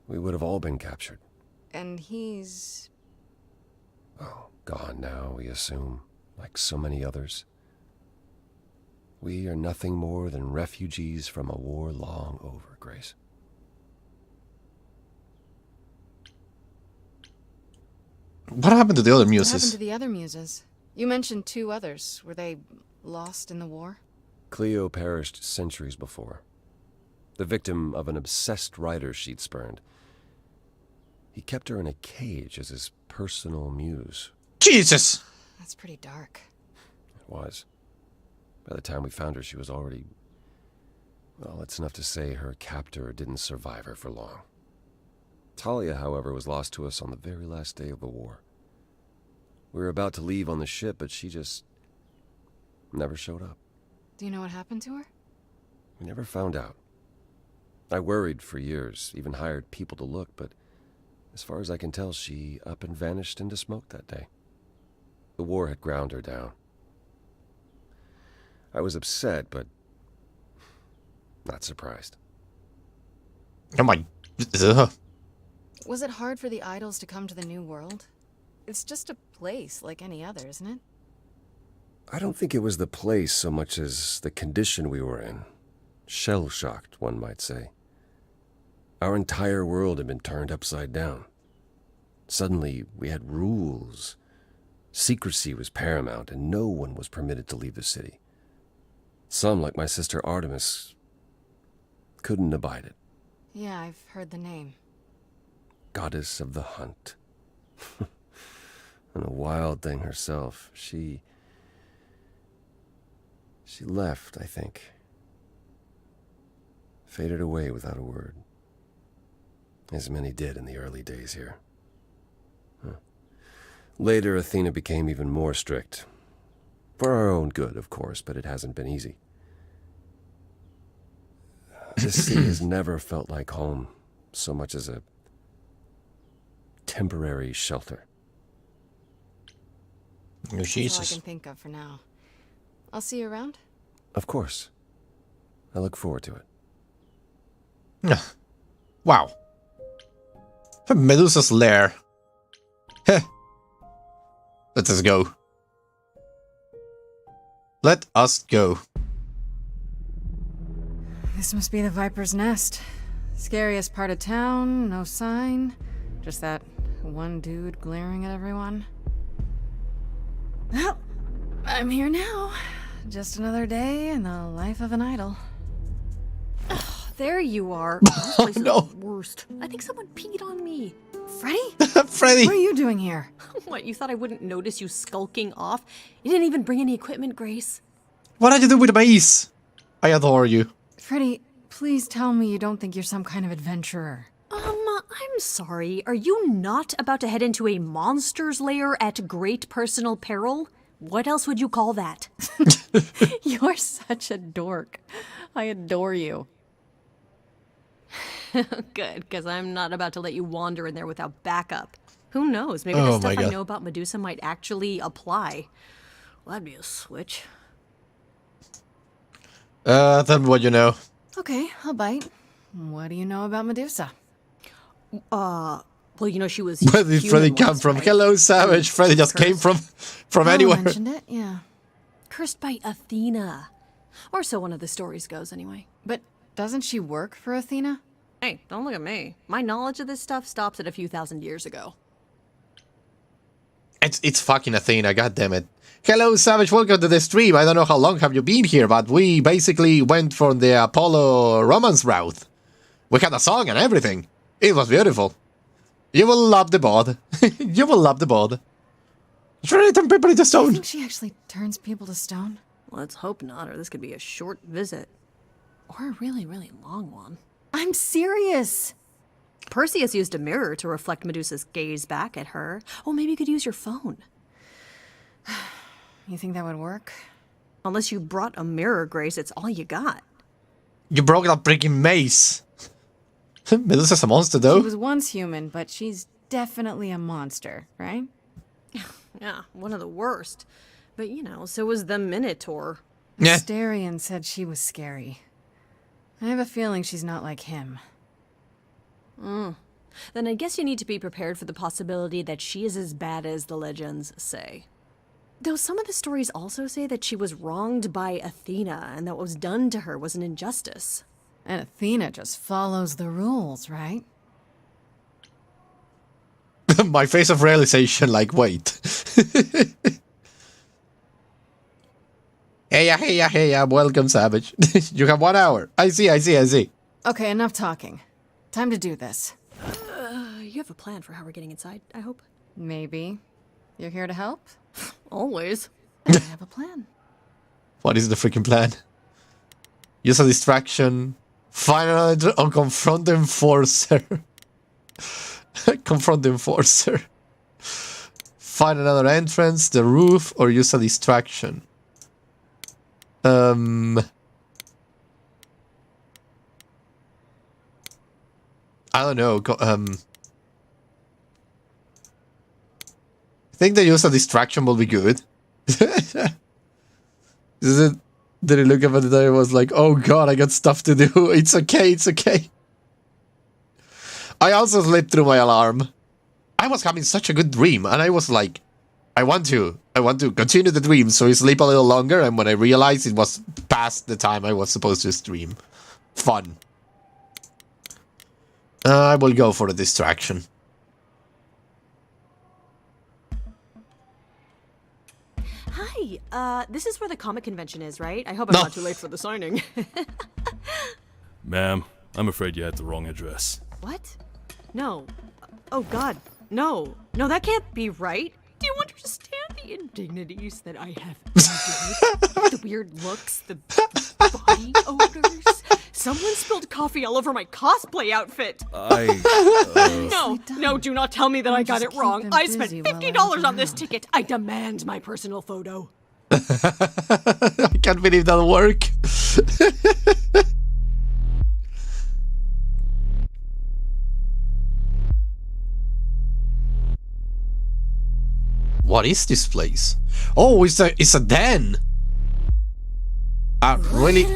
S3: we would have all been captured.
S2: And he's...
S3: Oh, gone now, we assume, like so many others. We are nothing more than refugees from a war long over, Grace.
S1: What happened to the other
S2: What happened
S1: muses?
S2: to the other muses? You mentioned 2 others. Were they lost in the war?
S3: Cleo perished centuries before, the victim of an obsessed writer she'd spurned. He kept her in a cage as his personal muse.
S1: Jesus!
S2: That's pretty dark.
S3: It was. By the time we found her, she was already... Well, it's enough to say her captor didn't survive her for long. Talia, however, was lost to us on the very last day of the war. We were about to leave on the ship, but she just never showed up.
S2: Do you know what happened to her?
S3: We never found out. I worried for years, even hired people to look, but as far as I can tell, she up and vanished into smoke that day. The war had ground her down. I was upset, but not surprised.
S1: Oh my... Ugh.
S2: Was it hard for the idols to come to the new world? It's just a place like any other, isn't it?
S3: I don't think it was the place so much as the condition we were in. Shell-shocked, one might say. Our entire world had been turned upside down. Suddenly, we had rules. Secrecy was paramount, and no one was permitted to leave the city. Some, like my sister Artemis, couldn't abide it.
S2: Yeah, I've heard the name.
S3: Goddess of the hunt. And a wild thing herself. She left, I think. Faded away without a word. As many did in the early days here. Later, Athena became even more strict. For our own good, of course, but it hasn't been easy. This city has never felt like home so much as a temporary shelter.
S1: Oh,
S2: That's all I
S1: Jesus.
S2: can think of for now. I'll see you around.
S3: Of course. I look forward to it.
S1: Wow. Medusa's lair. Heh. Let us go. Let us go.
S2: This must be the Viper's Nest. Scariest part of town, no sign. Just that one dude glaring at everyone. Well, I'm here now. Just another day in the life of an idol.
S8: There you are. This place is
S1: no.
S8: the worst. I think someone peed on me.
S2: Freddy?
S1: Freddy!
S2: What are you doing here?
S8: What, you thought I wouldn't notice you skulking off? You didn't even bring any equipment, Grace.
S1: What did you do with Mace? I adore you.
S2: Freddy, please tell me you don't think you're some kind of adventurer.
S8: I'm sorry. Are you not about to head into a monster's lair at great personal peril? What else would you call that?
S2: You're such a dork. I adore you.
S8: Good, because I'm not about to let you wander in there without backup. Who knows? Maybe
S1: Oh
S8: the
S1: my
S8: stuff I
S1: God.
S8: know about Medusa might actually apply. Well, that'd be a switch.
S1: Tell me what you know.
S2: Okay, I'll bite. What do you know about Medusa?
S8: Well, you know, she was
S1: Where did Freddy
S8: human
S1: come
S8: once,
S1: from?
S8: right?
S1: Hello, Savage. Freddy just came from
S2: Oh,
S1: anywhere.
S2: mentioned it, yeah.
S8: Cursed by Athena. Or so one of the stories goes, anyway.
S2: But doesn't she work for Athena?
S8: Hey, don't look at me. My knowledge of this stuff stops at a few thousand years ago.
S1: It's fucking Athena, goddammit. Hello, Savage, welcome to the stream. I don't know how long have you been here, but we basically went for the Apollo romance route. We had a song and everything. It was beautiful. You will love the bod. You will love the bod. It's really turn people into
S2: I
S1: stone.
S2: think she actually turns people to stone.
S8: Let's hope not, or this could be a short visit. Or a really, really long one.
S2: I'm serious.
S8: Perseus used a mirror to reflect Medusa's gaze back at her. Oh, maybe you could use your phone.
S2: You think that would work?
S8: Unless you brought a mirror, Grace, it's all you got.
S1: You broke that freaking mace. Medusa's a monster, though.
S2: She was once human, but she's definitely a monster, right?
S8: Yeah, one of the worst. But, you know, so was the Minotaur.
S1: Yeah.
S2: Asterion said she was scary. I have a feeling she's not like him.
S8: Then I guess you need to be prepared for the possibility that she is as bad as the legends say. Though some of the stories also say that she was wronged by Athena and that what was done to her was an injustice.
S2: And Athena just follows the rules, right?
S1: My face of realization, like, wait. Heya, welcome, Savage. You have 1 hour. I see.
S2: Okay, enough talking. Time to do this.
S8: You have a plan for how we're getting inside, I hope?
S2: Maybe. You're here to help?
S8: Always.
S2: I have a plan.
S1: What is the freaking plan? Use a distraction. Find another or confront the enforcer. Confront the enforcer. Find another entrance, the roof, or use a distraction. I don't know. I think the use of distraction will be good. Did he look up at it and was like, oh god, I got stuff to do. It's okay. I also slept through my alarm. I was having such a good dream, and I was like, I want to continue the dream, so I sleep a little longer, and when I realized it was past the time I was supposed to stream. Fun. I will go for the distraction.
S8: Hi, this is where the comic convention is, right? I hope I'm not too late for the signing.
S9: Ma'am, I'm afraid you had the wrong address.
S8: What? No. Oh god, no. No, that can't be right. Do you understand the indignities that I have endured? The weird looks, the body odors. Someone spilled coffee all over my cosplay outfit. No, do not tell me that I got it wrong. I spent $50 on this ticket. I demand my personal photo.
S1: I can't believe that'll work. What is this place? Oh, it's a den. Really?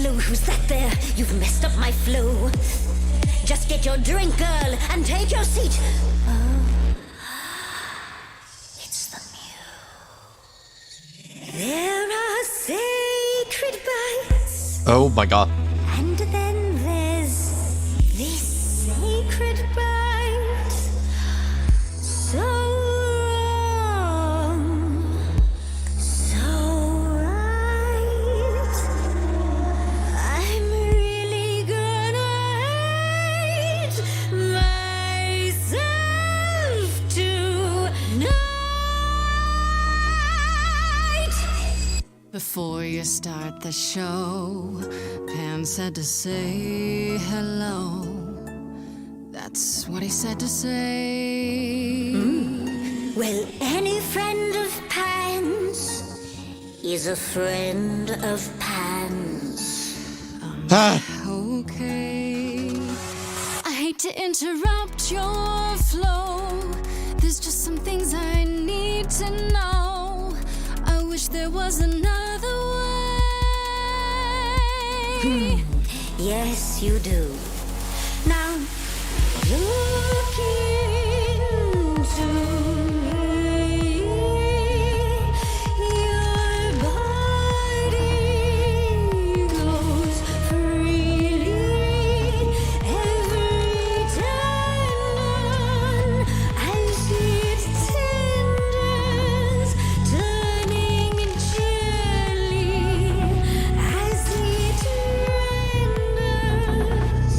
S10: Who's that there? You've messed up my flow. Just get your drink, girl, and take your seat. Oh, it's the muse. There are sacred bites.
S1: Oh my god.
S10: And then there's this sacred bite. So wrong. So right. I'm really gonna hate myself tonight.
S2: Before you start the show, Pan said to say hello. That's what he said to say.
S10: Well, any friend of Pan's is a friend of Pan's.
S2: Okay. I hate to interrupt your flow. There's just some things I need to know. I wish there was another way.
S10: Yes, you do. Now, look into me. Your body goes freely every time I see it tenders turning jelly. I see it renders.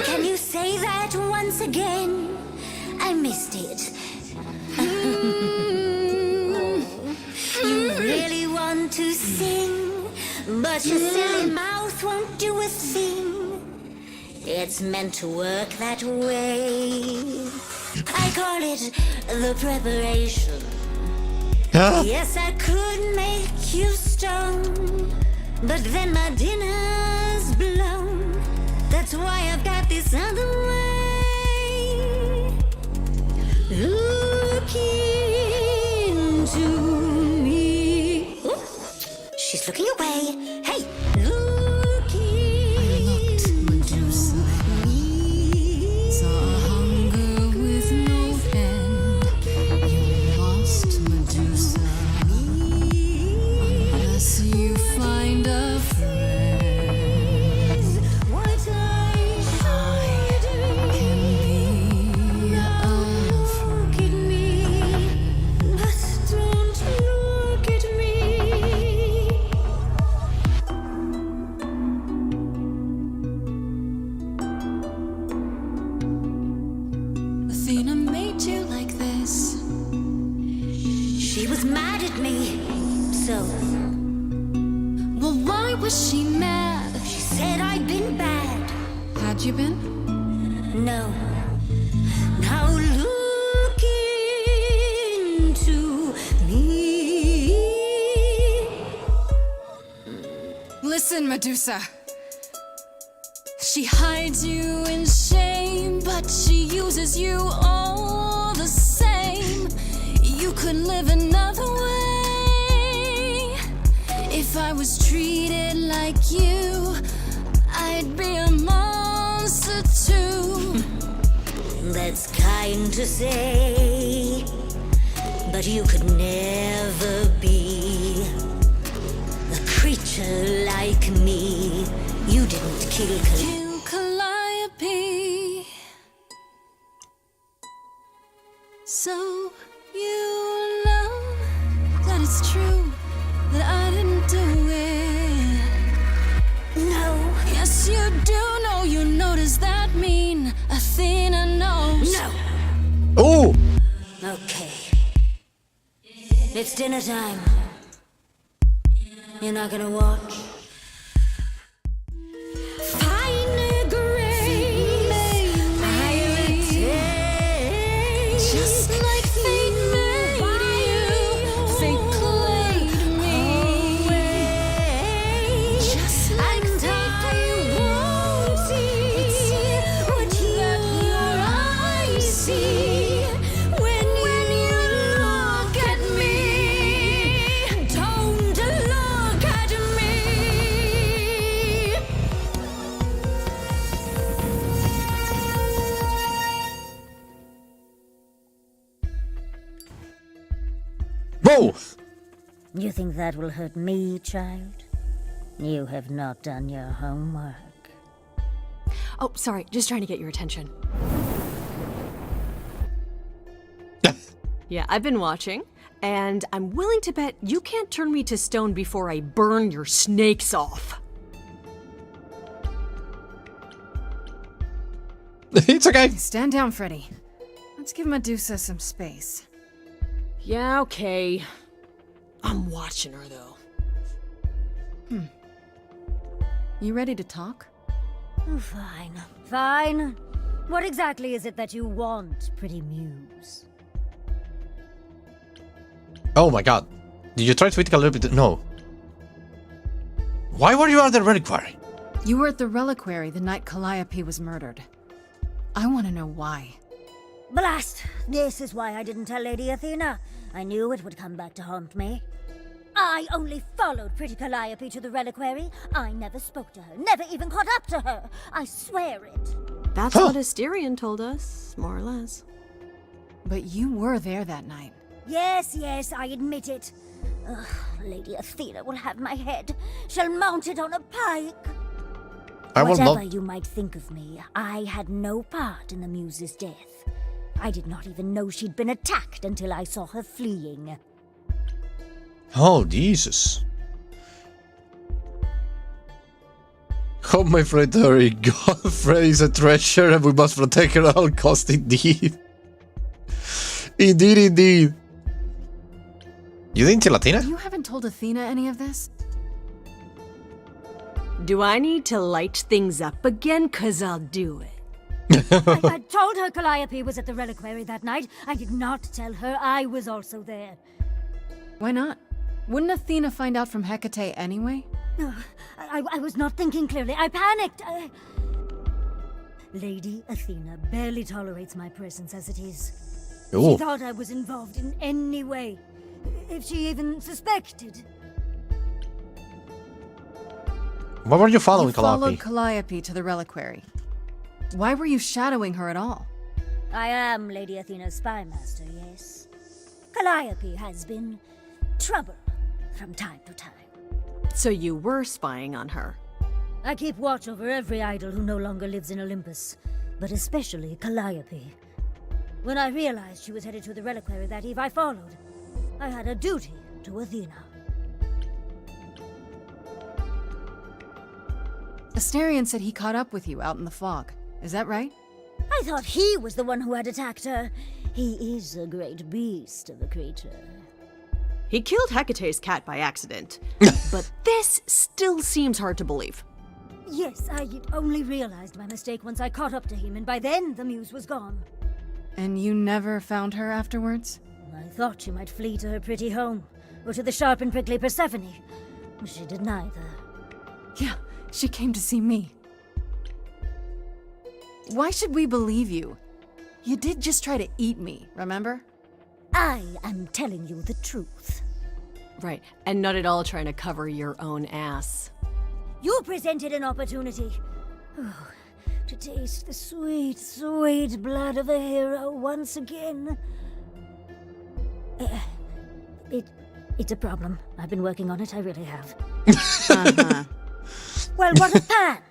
S10: Can you say that once again? I missed it. You really want to sing, but your silly mouth won't do a thing. It's meant to work that way. I call it the preparation. Yes, I could make you stone, but then my dinner's blown. That's why I've got this other way. Look into me. Ooh, she's looking away. Hey, look into me.
S2: Saw hunger with no end. You lost Medusa. Unless you find a friend.
S10: What I should do.
S2: Can be
S10: Look at me, but don't look at me.
S2: Athena made you like this.
S10: She was mad at me, so
S2: Well, why was she mad?
S10: she said I'd been bad.
S2: Had you been?
S10: No. Now look into me.
S2: Listen, Medusa. She hides you in shame.
S7: name, but she uses you all the same. You could live another way. If I was treated like you, I'd be a monster too.
S10: That's kind to say, but you could never be a creature like me. You didn't kill
S7: Calliope. So you know that it's true that I didn't do it.
S10: No.
S7: Yes, you do know. You know, does that mean Athena knows?
S10: No.
S1: Oh!
S10: Okay. It's dinner time. You're not gonna walk?
S7: Fine grace, just like fate made you, fate played me. Just like I won't see what your eyes see when you look at me. Don't look at me.
S1: Whoa!
S10: You think that will hurt me, child? You have not done your homework.
S8: Oh, sorry, just trying to get your attention. Yeah, I've been watching, and I'm willing to bet you can't turn me to stone before I burn your snakes off.
S1: It's okay.
S2: Stand down, Freddy. Let's give Medusa some space.
S8: Yeah, okay. I'm watching her, though.
S2: You ready to talk?
S10: Oh, fine. Fine. What exactly is it that you want, pretty muse?
S1: Oh my god. Did you try to tweak a little bit? No. Why were you at the reliquary?
S2: You were at the reliquary the night Calliope was murdered. I want to know why.
S10: Blast! This is why I didn't tell Lady Athena. I knew it would come back to haunt me. I only followed pretty Calliope to the reliquary. I never spoke to her, never even caught up to her. I swear it.
S8: That's what Asterion told us, more or less.
S2: But you were there that night.
S10: Yes, I admit it. Ugh, Lady Athena will have my head. She'll mount it on a pike.
S1: I will
S10: Whatever
S1: not.
S10: you might think of me, I had no part in the muse's death. I did not even know she'd been attacked until I saw her fleeing.
S1: Oh, Jesus. Oh, my friend Harry, God, Freddy's a treasure and we must protect her at all costs, indeed. Indeed. You didn't tell Athena?
S2: You haven't told Athena any of this?
S8: Do I need to light things up again? 'Cause I'll do it.
S10: I told her Calliope was at the reliquary that night. I did not tell her I was also there.
S2: Why not? Wouldn't Athena find out from Hecate anyway?
S10: I was not thinking clearly. I panicked. Lady Athena barely tolerates my presence as it is.
S1: Oh.
S10: She thought I was involved in any way. If she even suspected.
S1: Why were you following
S2: You followed
S1: Calliope?
S2: Calliope to the reliquary. Why were you shadowing her at all?
S10: I am Lady Athena's spy master, yes. Calliope has been trouble from time to time.
S8: So you were spying on her.
S10: I keep watch over every idol who no longer lives in Olympus, but especially Calliope. When I realized she was headed to the reliquary that eve, I followed. I had a duty to Athena.
S2: Asterion said he caught up with you out in the fog. Is that right?
S10: I thought he was the one who had attacked her. He is a great beast of a creature.
S8: He killed Hecate's cat by accident. But this still seems hard to believe.
S10: Yes, I only realized my mistake once I caught up to him, and by then the muse was gone.
S2: And you never found her afterwards?
S10: I thought she might flee to her pretty home, or to the sharp and prickly Persephone. She did neither.
S2: Yeah, she came to see me. Why should we believe you? You did just try to eat me, remember?
S10: I am telling you the truth.
S8: Right, and not at all trying to cover your own ass.
S10: You presented an opportunity. To taste the sweet, sweet blood of a hero once again. It's a problem. I've been working on it, I really have. Well, what of Pan?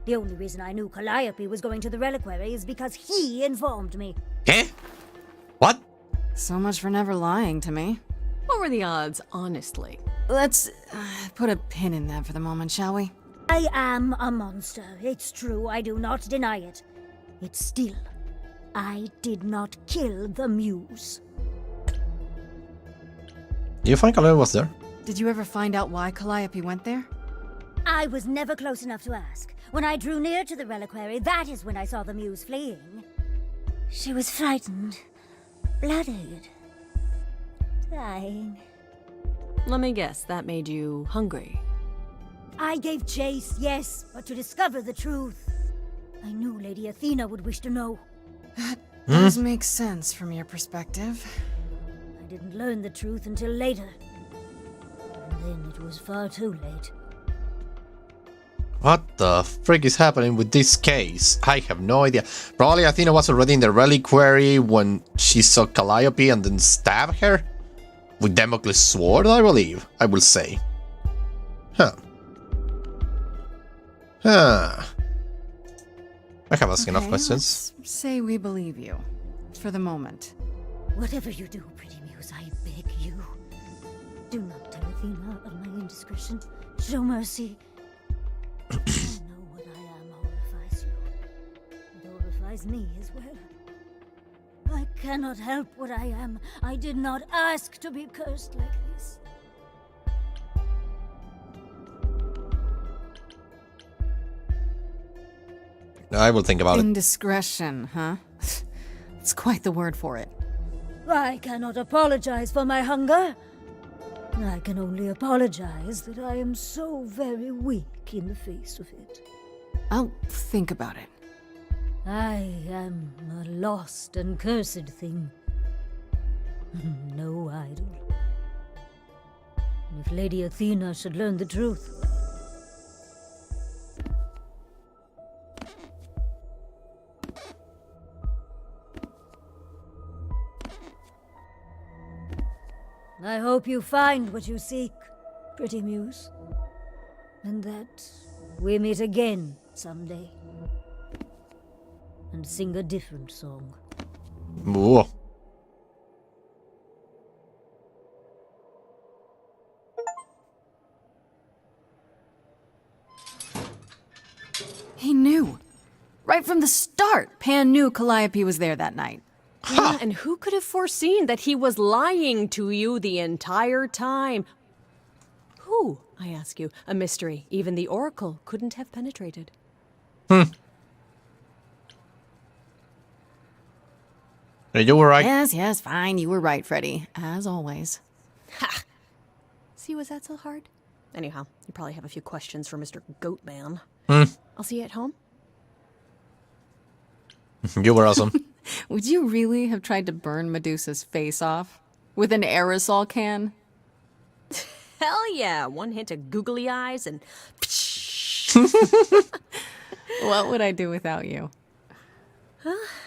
S10: The only reason I knew Calliope was going to the reliquary is because he informed me.
S1: Eh? What?
S2: So much for never lying to me.
S8: What were the odds, honestly?
S2: Let's put a pin in that for the moment, shall we?
S10: I am a monster. It's true, I do not deny it. It's still, I did not kill the muse.
S1: Do you think Calliope was there?
S2: Did you ever find out why Calliope went there?
S10: I was never close enough to ask. When I drew near to the reliquary, that is when I saw the muse fleeing. She was frightened, bloodied, dying.
S8: Let me guess, that made you hungry.
S10: I gave chase, yes, but to discover the truth. I knew Lady Athena would wish to know.
S2: That does make sense from your perspective.
S10: I didn't learn the truth until later. And then it was far too late.
S1: What the frick is happening with this case? I have no idea. Probably Athena was already in the reliquary when she saw Calliope and then stabbed her? With Damocles' sword, I believe, I will say. Huh. I have asked enough questions.
S2: Let's say we believe you. For the moment.
S10: Whatever you do, pretty muse, I beg you. Do not tell Athena of my indiscretion. Show mercy. I know what I am horrifies you. It horrifies me as well. I cannot help what I am. I did not ask to be cursed like this.
S1: I will think about it.
S2: Indiscretion, huh? It's quite the word for it.
S10: I cannot apologize for my hunger. I can only apologize that I am so very weak in the face of it.
S2: I'll think about it.
S10: I am a lost and cursed thing. No idol. And if Lady Athena should learn the truth... I hope you find what you seek, pretty muse. And that we meet again someday. And sing a different song.
S1: Whoa.
S2: He knew. Right from the start, Pan knew Calliope was there that night.
S8: Yeah, and who could have foreseen that he was lying to you the entire time? Who, I ask you, a mystery even the Oracle couldn't have penetrated.
S1: You were right.
S2: Yes, fine. You were right, Freddy. As always.
S8: Ha! See, was that so hard? Anyhow, you probably have a few questions for Mr. Goatman. I'll see you at home.
S1: You were awesome.
S2: Would you really have tried to burn Medusa's face off? With an aerosol can?
S8: Hell yeah! One hint of googly eyes and...
S2: What would I do without you?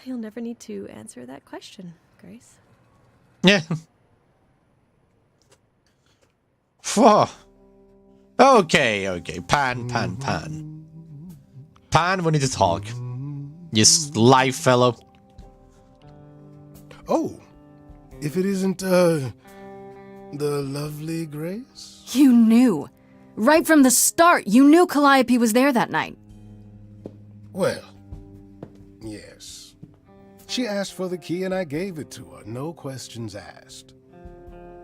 S8: You'll never need to answer that question, Grace.
S1: Yeah. Phew. Okay. Pan. Pan, we need to talk. You sly fellow.
S11: Oh, if it isn't, the lovely Grace?
S2: You knew. Right from the start, you knew Calliope was there that night.
S11: Well, yes. She asked for the key and I gave it to her, no questions asked.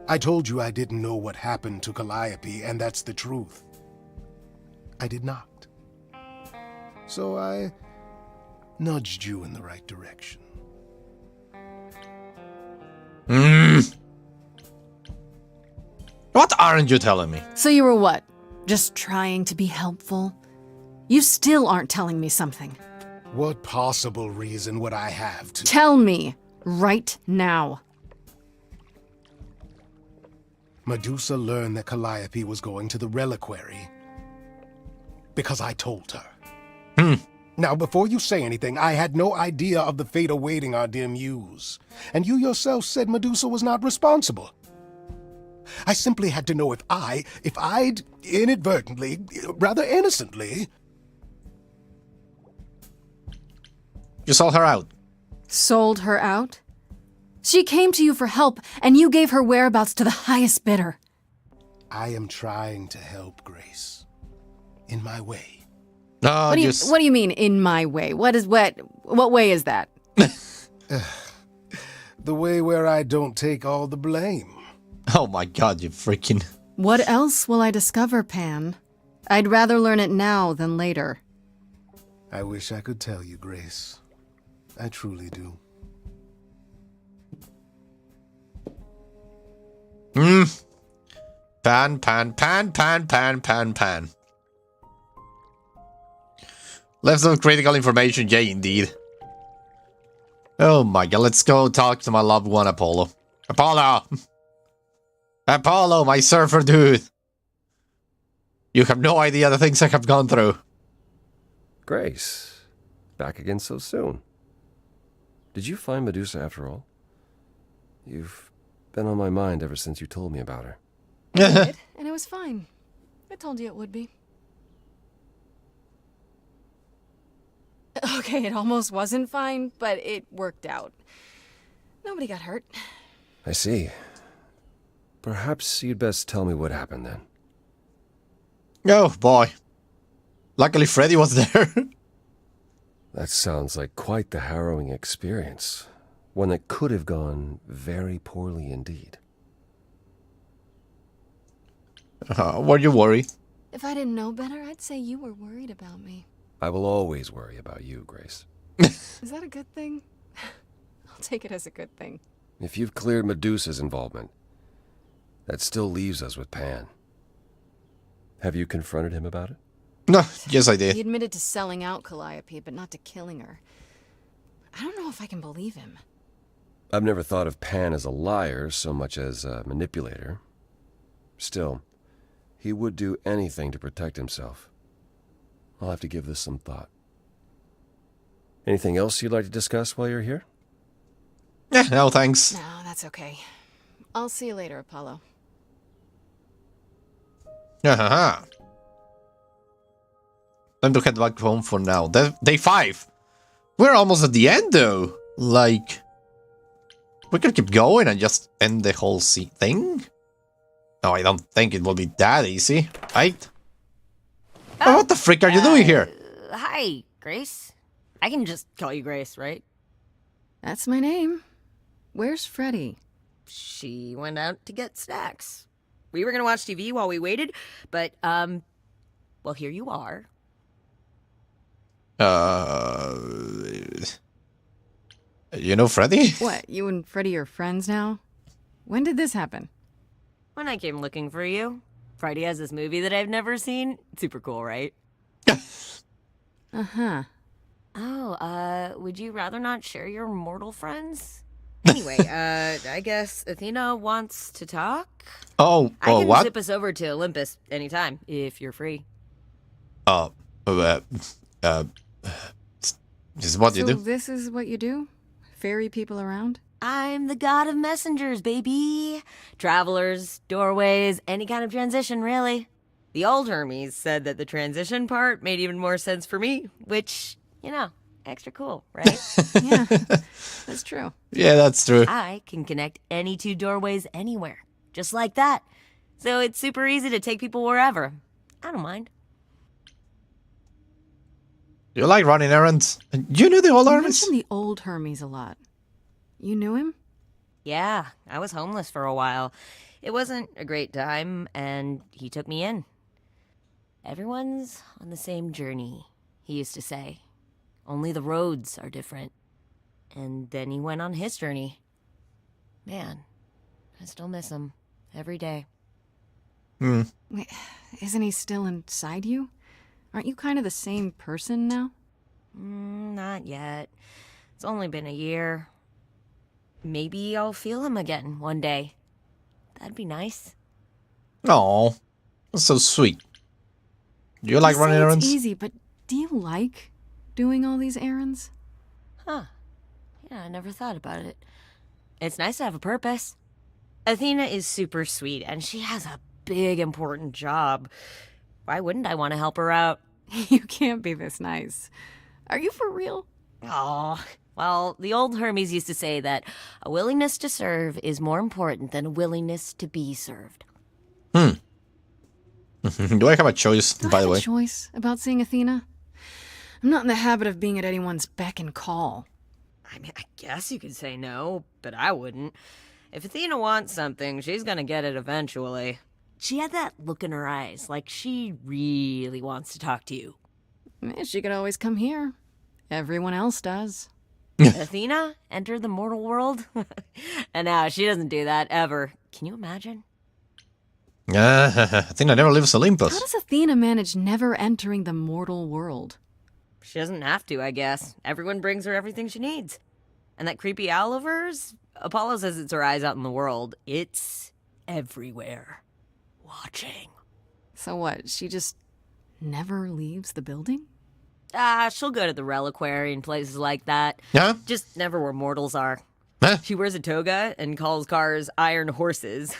S11: I told you I didn't know what happened to Calliope, and that's the truth. I did not. So I nudged you in the right direction.
S1: What aren't you telling me?
S2: So you were what? Just trying to be helpful? You still aren't telling me something.
S11: What possible reason would I have to?
S2: Tell me, right now.
S11: Medusa learned that Calliope was going to the reliquary because I told her. Now, before you say anything, I had no idea of the fate awaiting our dear muse. And you yourself said Medusa was not responsible. I simply had to know if I'd inadvertently, rather innocently...
S1: You sold her out.
S2: Sold her out? She came to you for help, and you gave her whereabouts to the highest bidder.
S11: I am trying to help, Grace. In my way.
S1: No,
S2: What do you mean, in my way? What way is that?
S11: The way where I don't take all the blame.
S1: Oh my god, you freaking...
S2: What else will I discover, Pan? I'd rather learn it now than later.
S11: I wish I could tell you, Grace. I truly do.
S1: Pan. Left some critical information, yeah, indeed. Oh my god, let's go talk to my loved one, Apollo. Apollo, my surfer dude! You have no idea the things I have gone through.
S3: Grace, back again so soon. Did you find Medusa after all? You've been on my mind ever since you told me about her.
S2: I did, and it was fine. I told you it would be. Okay, it almost wasn't fine, but it worked out. Nobody got hurt.
S3: I see. Perhaps you'd best tell me what happened then.
S1: Oh boy. Luckily Freddy was there.
S3: That sounds like quite the harrowing experience. One that could have gone very poorly indeed.
S1: Were you worried?
S2: If I didn't know better, I'd say you were worried about me.
S3: I will always worry about you, Grace.
S2: Is that a good thing? I'll take it as a good thing.
S3: If you've cleared Medusa's involvement, that still leaves us with Pan. Have you confronted him about it?
S1: No, yes I did.
S2: He admitted to selling out Calliope, but not to killing her. I don't know if I can believe him.
S3: I've never thought of Pan as a liar so much as a manipulator. Still, he would do anything to protect himself. I'll have to give this some thought. Anything else you'd like to discuss while you're here?
S1: No, thanks.
S2: No, that's okay. I'll see you later, Apollo.
S1: Time to head back home for now. Day 5. We're almost at the end though. Like, we could keep going and just end the whole thing. No, I don't think it will be that easy, right? Oh, what the frick are you doing here?
S12: Hi, Grace. I can just call you Grace, right?
S2: That's my name. Where's Freddy?
S12: She went out to get snacks. We were gonna watch TV while we waited, but, well, here you are.
S1: You know Freddy?
S2: What, you and Freddy are friends now? When did this happen?
S12: When I came looking for you. Friday has this movie that I've never seen. Super cool, right?
S2: Uh-huh.
S12: Oh, would you rather not share your mortal friends? Anyway, I guess Athena wants to talk?
S1: I
S12: can
S1: what?
S12: zip us over to Olympus anytime, if you're free.
S1: This is what you
S2: So
S1: do?
S2: this is what you do? Ferry people around?
S12: I'm the god of messengers, baby. Travelers, doorways, any kind of transition, really. The old Hermes said that the transition part made even more sense for me, which, you know, extra cool, right?
S2: Yeah, that's true.
S1: Yeah, that's true.
S12: I can connect any two doorways anywhere, just like that. So it's super easy to take people wherever. I don't mind.
S1: You like running errands? You knew the old
S2: You
S1: Hermes?
S2: mentioned the old Hermes a lot. You knew him?
S12: Yeah, I was homeless for a while. It wasn't a great time, and he took me in. Everyone's on the same journey, he used to say. Only the roads are different. And then he went on his journey. Man, I still miss him every day.
S2: Wait, isn't he still inside you? Aren't you kind of the same person now?
S12: Not yet. It's only been a year. Maybe I'll feel him again one day. That'd be nice.
S1: Oh, that's so sweet. Do you like
S2: You
S1: running
S2: say
S1: errands?
S2: It's easy, but do you like doing all these errands?
S12: Huh. Yeah, I never thought about it. It's nice to have a purpose. Athena is super sweet, and she has a big, important job. Why wouldn't I want to help her out?
S2: You can't be this nice. Are you for real?
S12: Oh, well, the old Hermes used to say that a willingness to serve is more important than a willingness to be served.
S1: Do I have a choice,
S2: Do
S1: by
S2: I
S1: the
S2: have
S1: way?
S2: a choice about seeing Athena? I'm not in the habit of being at anyone's beck and call.
S12: I mean, I guess you could say no, but I wouldn't. If Athena wants something, she's gonna get it eventually. She had that look in her eyes, like she really wants to talk to you.
S2: She could always come here. Everyone else does.
S12: Athena entered the mortal world? And now she doesn't do that ever. Can you imagine?
S1: Athena never leaves Olympus.
S2: How does Athena manage never entering the mortal world?
S12: She doesn't have to, I guess. Everyone brings her everything she needs. And that creepy owl of hers? Apollo says it's her eyes out in the world. It's everywhere. Watching.
S2: So what, she just never leaves the building?
S12: She'll go to the reliquary and places like that.
S1: Yeah?
S12: Just never where mortals are.
S1: Huh?
S12: She wears a toga and calls cars iron horses.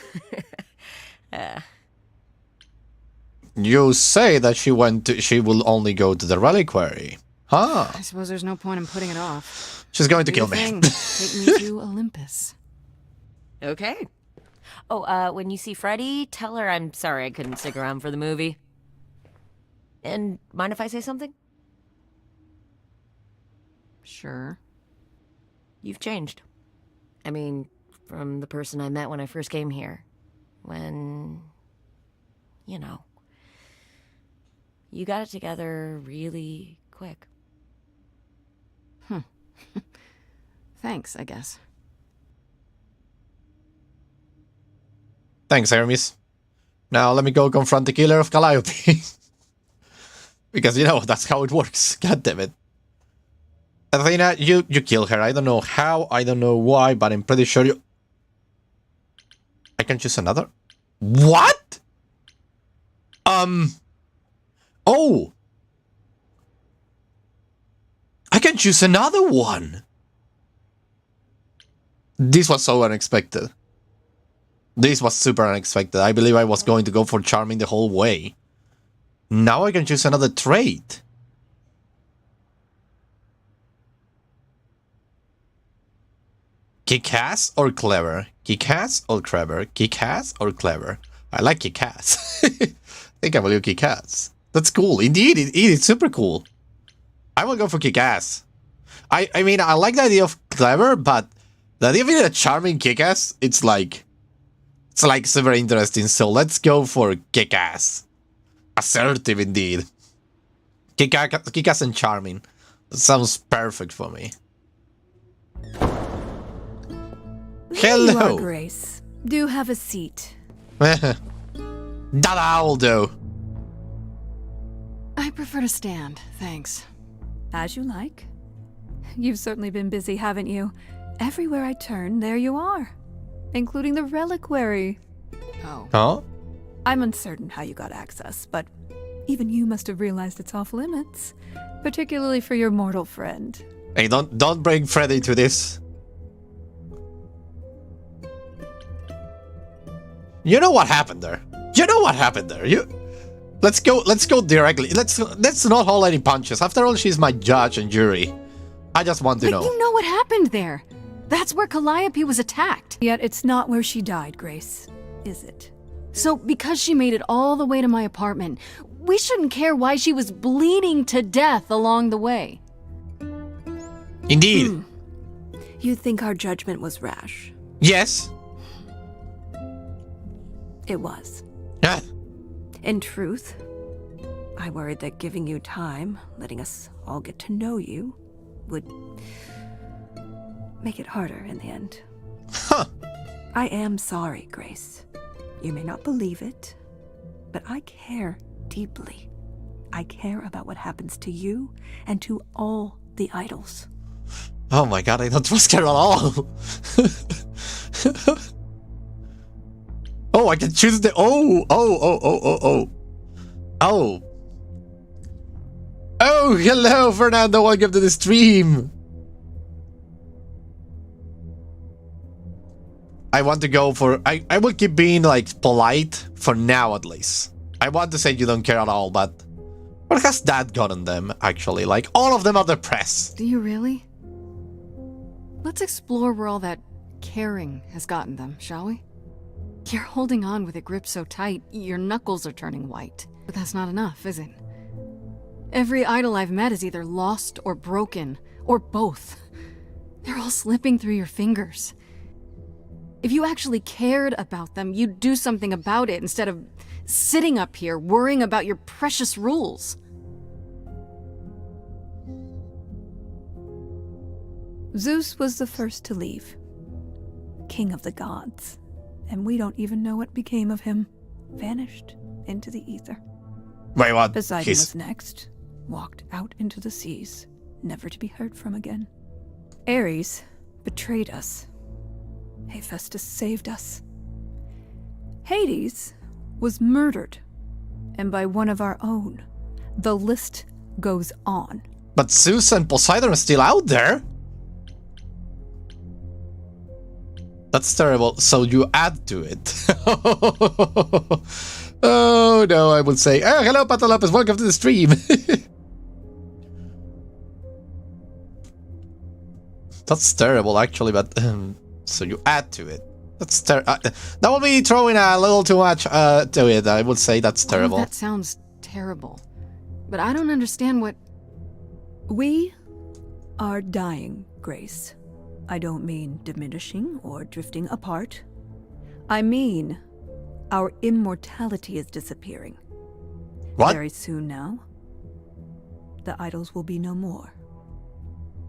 S1: You say that she will only go to the reliquary. Huh.
S2: I suppose there's no point in putting it off.
S1: She's going to
S2: Do
S1: kill
S2: the
S1: me.
S2: thing. Take me to Olympus.
S12: Okay. Oh, when you see Freddie, tell her I'm sorry I couldn't stick around for the movie. And mind if I say something?
S2: Sure.
S12: You've changed. I mean, from the person I met when I first came here. When, you know, you got it together really quick.
S2: Thanks, I guess.
S1: Thanks, Hermes. Now let me go confront the killer of Calliope. Because, you know, that's how it works. God damn it. Athena, you kill her. I don't know how, I don't know why, but I'm pretty sure you... I can choose another? What? Oh! I can choose another one! This was so unexpected. This was super unexpected. I believe I was going to go for charming the whole way. Now I can choose another trait. Kick-ass or clever? Kick-ass or clever? Kick-ass or clever? I like kick-ass. I think I will do kick-ass. That's cool. Indeed, it's super cool. I will go for kick-ass. I mean, I like the idea of clever, but the idea of being a charming kick-ass, it's like super interesting. So let's go for kick-ass. Assertive indeed. Kick-ass and charming. That sounds perfect for me. Hello.
S13: There you are, Grace. Do have a seat.
S1: Dada Aldo.
S2: I prefer to stand, thanks.
S13: As you like. You've certainly been busy, haven't you? Everywhere I turn, there you are. Including the reliquary.
S2: Oh.
S1: Huh?
S13: I'm uncertain how you got access, but even you must have realized it's off limits. Particularly for your mortal friend.
S1: Hey, don't bring Freddy to this. You know what happened there. Let's go directly. Let's not hold any punches. After all, she's my judge and jury. I just want to
S2: But
S1: know.
S2: you know what happened there. That's where Calliope was attacked.
S13: Yet it's not where she died, Grace, is it?
S2: So because she made it all the way to my apartment, we shouldn't care why she was bleeding to death along the way.
S1: Indeed.
S13: You think our judgment was rash?
S1: Yes.
S13: It was.
S1: Yeah.
S13: In truth, I worried that giving you time, letting us all get to know you, would make it harder in the end.
S1: Huh.
S13: I am sorry, Grace. You may not believe it, but I care deeply. I care about what happens to you and to all the idols.
S1: Oh my god, I don't trust her at all. Oh, I can choose the... Oh. Oh, hello, Fernando. Welcome to the stream. I want to go for... I will keep being, like, polite for now, at least. I want to say you don't care at all, but... What has that gotten them, actually? Like, all of them are depressed.
S2: Do you really? Let's explore where all that caring has gotten them, shall we? You're holding on with a grip so tight, your knuckles are turning white. But that's not enough, is it? Every idol I've met is either lost or broken, or both. They're all slipping through your fingers. If you actually cared about them, you'd do something about it instead of sitting up here worrying about your precious rules.
S13: Zeus was the first to leave. King of the gods. And we don't even know what became of him. Vanished into the ether.
S1: Wait, what?
S13: Poseidon was next. Walked out into the seas, never to be heard from again. Ares betrayed us. Hephaestus saved us. Hades was murdered, and by one of our own. The list goes on.
S1: But Zeus and Poseidon are still out there. That's terrible. So you add to it. Oh no, I would say, oh, hello, Pato Lopez, welcome to the stream. That's terrible, actually, but so you add to it. That's that will be throwing a little too much to it. I would say that's terrible.
S2: Oh, that sounds terrible, but I don't understand what.
S13: We are dying, Grace. I don't mean diminishing or drifting apart. I mean our immortality is disappearing.
S1: What?
S13: Very soon now, the idols will be no more.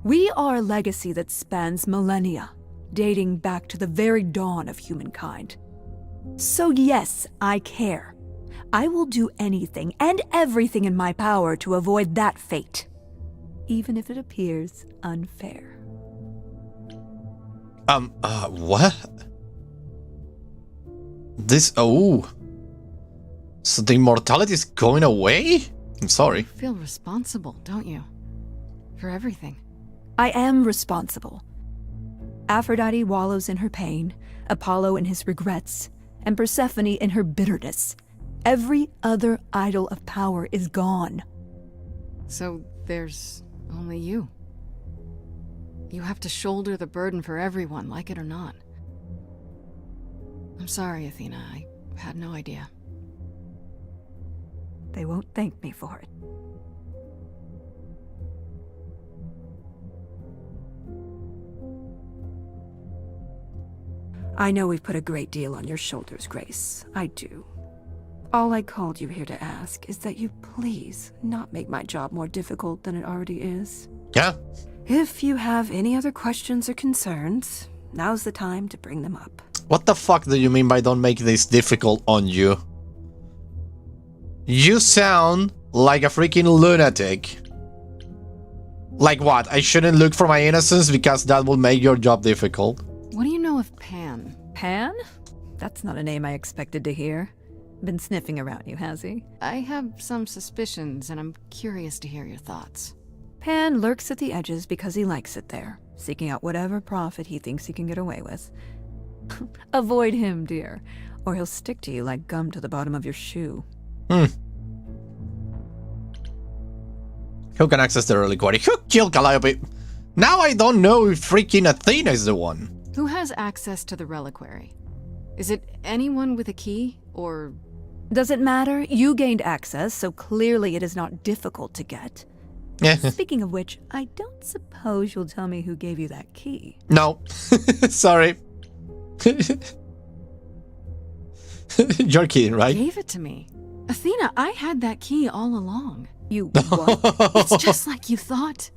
S13: We are a legacy that spans millennia, dating back to the very dawn of humankind. So yes, I care. I will do anything and everything in my power to avoid that fate, even if it appears unfair.
S1: What? This, oh. So the immortality is going away? I'm sorry.
S2: You feel responsible, don't you? For everything.
S13: I am responsible. Aphrodite wallows in her pain, Apollo in his regrets, and Persephone in her bitterness. Every other idol of power is gone.
S2: So there's only you. You have to shoulder the burden for everyone, like it or not. I'm sorry, Athena. I had no idea.
S13: They won't thank me for it. I know we've put a great deal on your shoulders, Grace. I do. All I called you here to ask is that you please not make my job more difficult than it already is.
S1: Yeah.
S13: If you have any other questions or concerns, now's the time to bring them up.
S1: What the fuck do you mean by don't make this difficult on you? You sound like a freaking lunatic. Like what? I shouldn't look for my innocence because that will make your job difficult.
S2: What do you know of Pan?
S13: Pan? That's not a name I expected to hear. Been sniffing around you, has he?
S2: I have some suspicions, and I'm curious to hear your thoughts.
S13: Pan lurks at the edges because he likes it there, seeking out whatever profit he thinks he can get away with. Avoid him, dear, or he'll stick to you like gum to the bottom of your shoe.
S1: Who can access the reliquary? Who killed Calliope? Now I don't know if freaking Athena is the one.
S2: Who has access to the reliquary? Is it anyone with a key, or...
S13: Does it matter? You gained access, so clearly it is not difficult to get. Speaking of which, I don't suppose you'll tell me who gave you that key.
S1: No. Sorry. You're kidding, right?
S2: Gave it to me. Athena, I had that key all along.
S13: You what?
S2: It's just like you thought.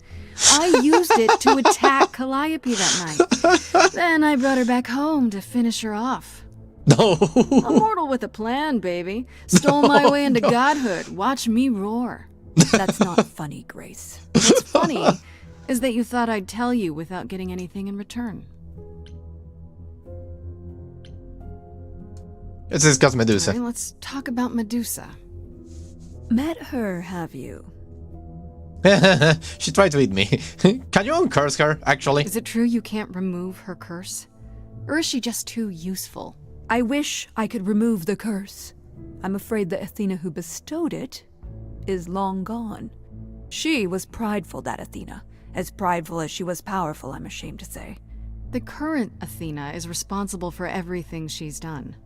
S2: I used it to attack Calliope that night. Then I brought her back home to finish her off.
S1: No.
S2: A mortal with a plan, baby. Stole my way into godhood. Watch me roar.
S13: That's not funny, Grace.
S2: What's funny is that you thought I'd tell you without getting anything in return.
S1: Let's discuss Medusa.
S2: All right, let's talk about Medusa.
S13: Met her, have you?
S1: She tried to eat me. Can you uncurse her, actually?
S2: Is it true you can't remove her curse? Or is she just too useful?
S13: I wish I could remove the curse. I'm afraid the Athena who bestowed it is long gone. She was prideful, that Athena. As prideful as she was powerful, I'm ashamed to say.
S2: The current Athena is responsible for everything she's done.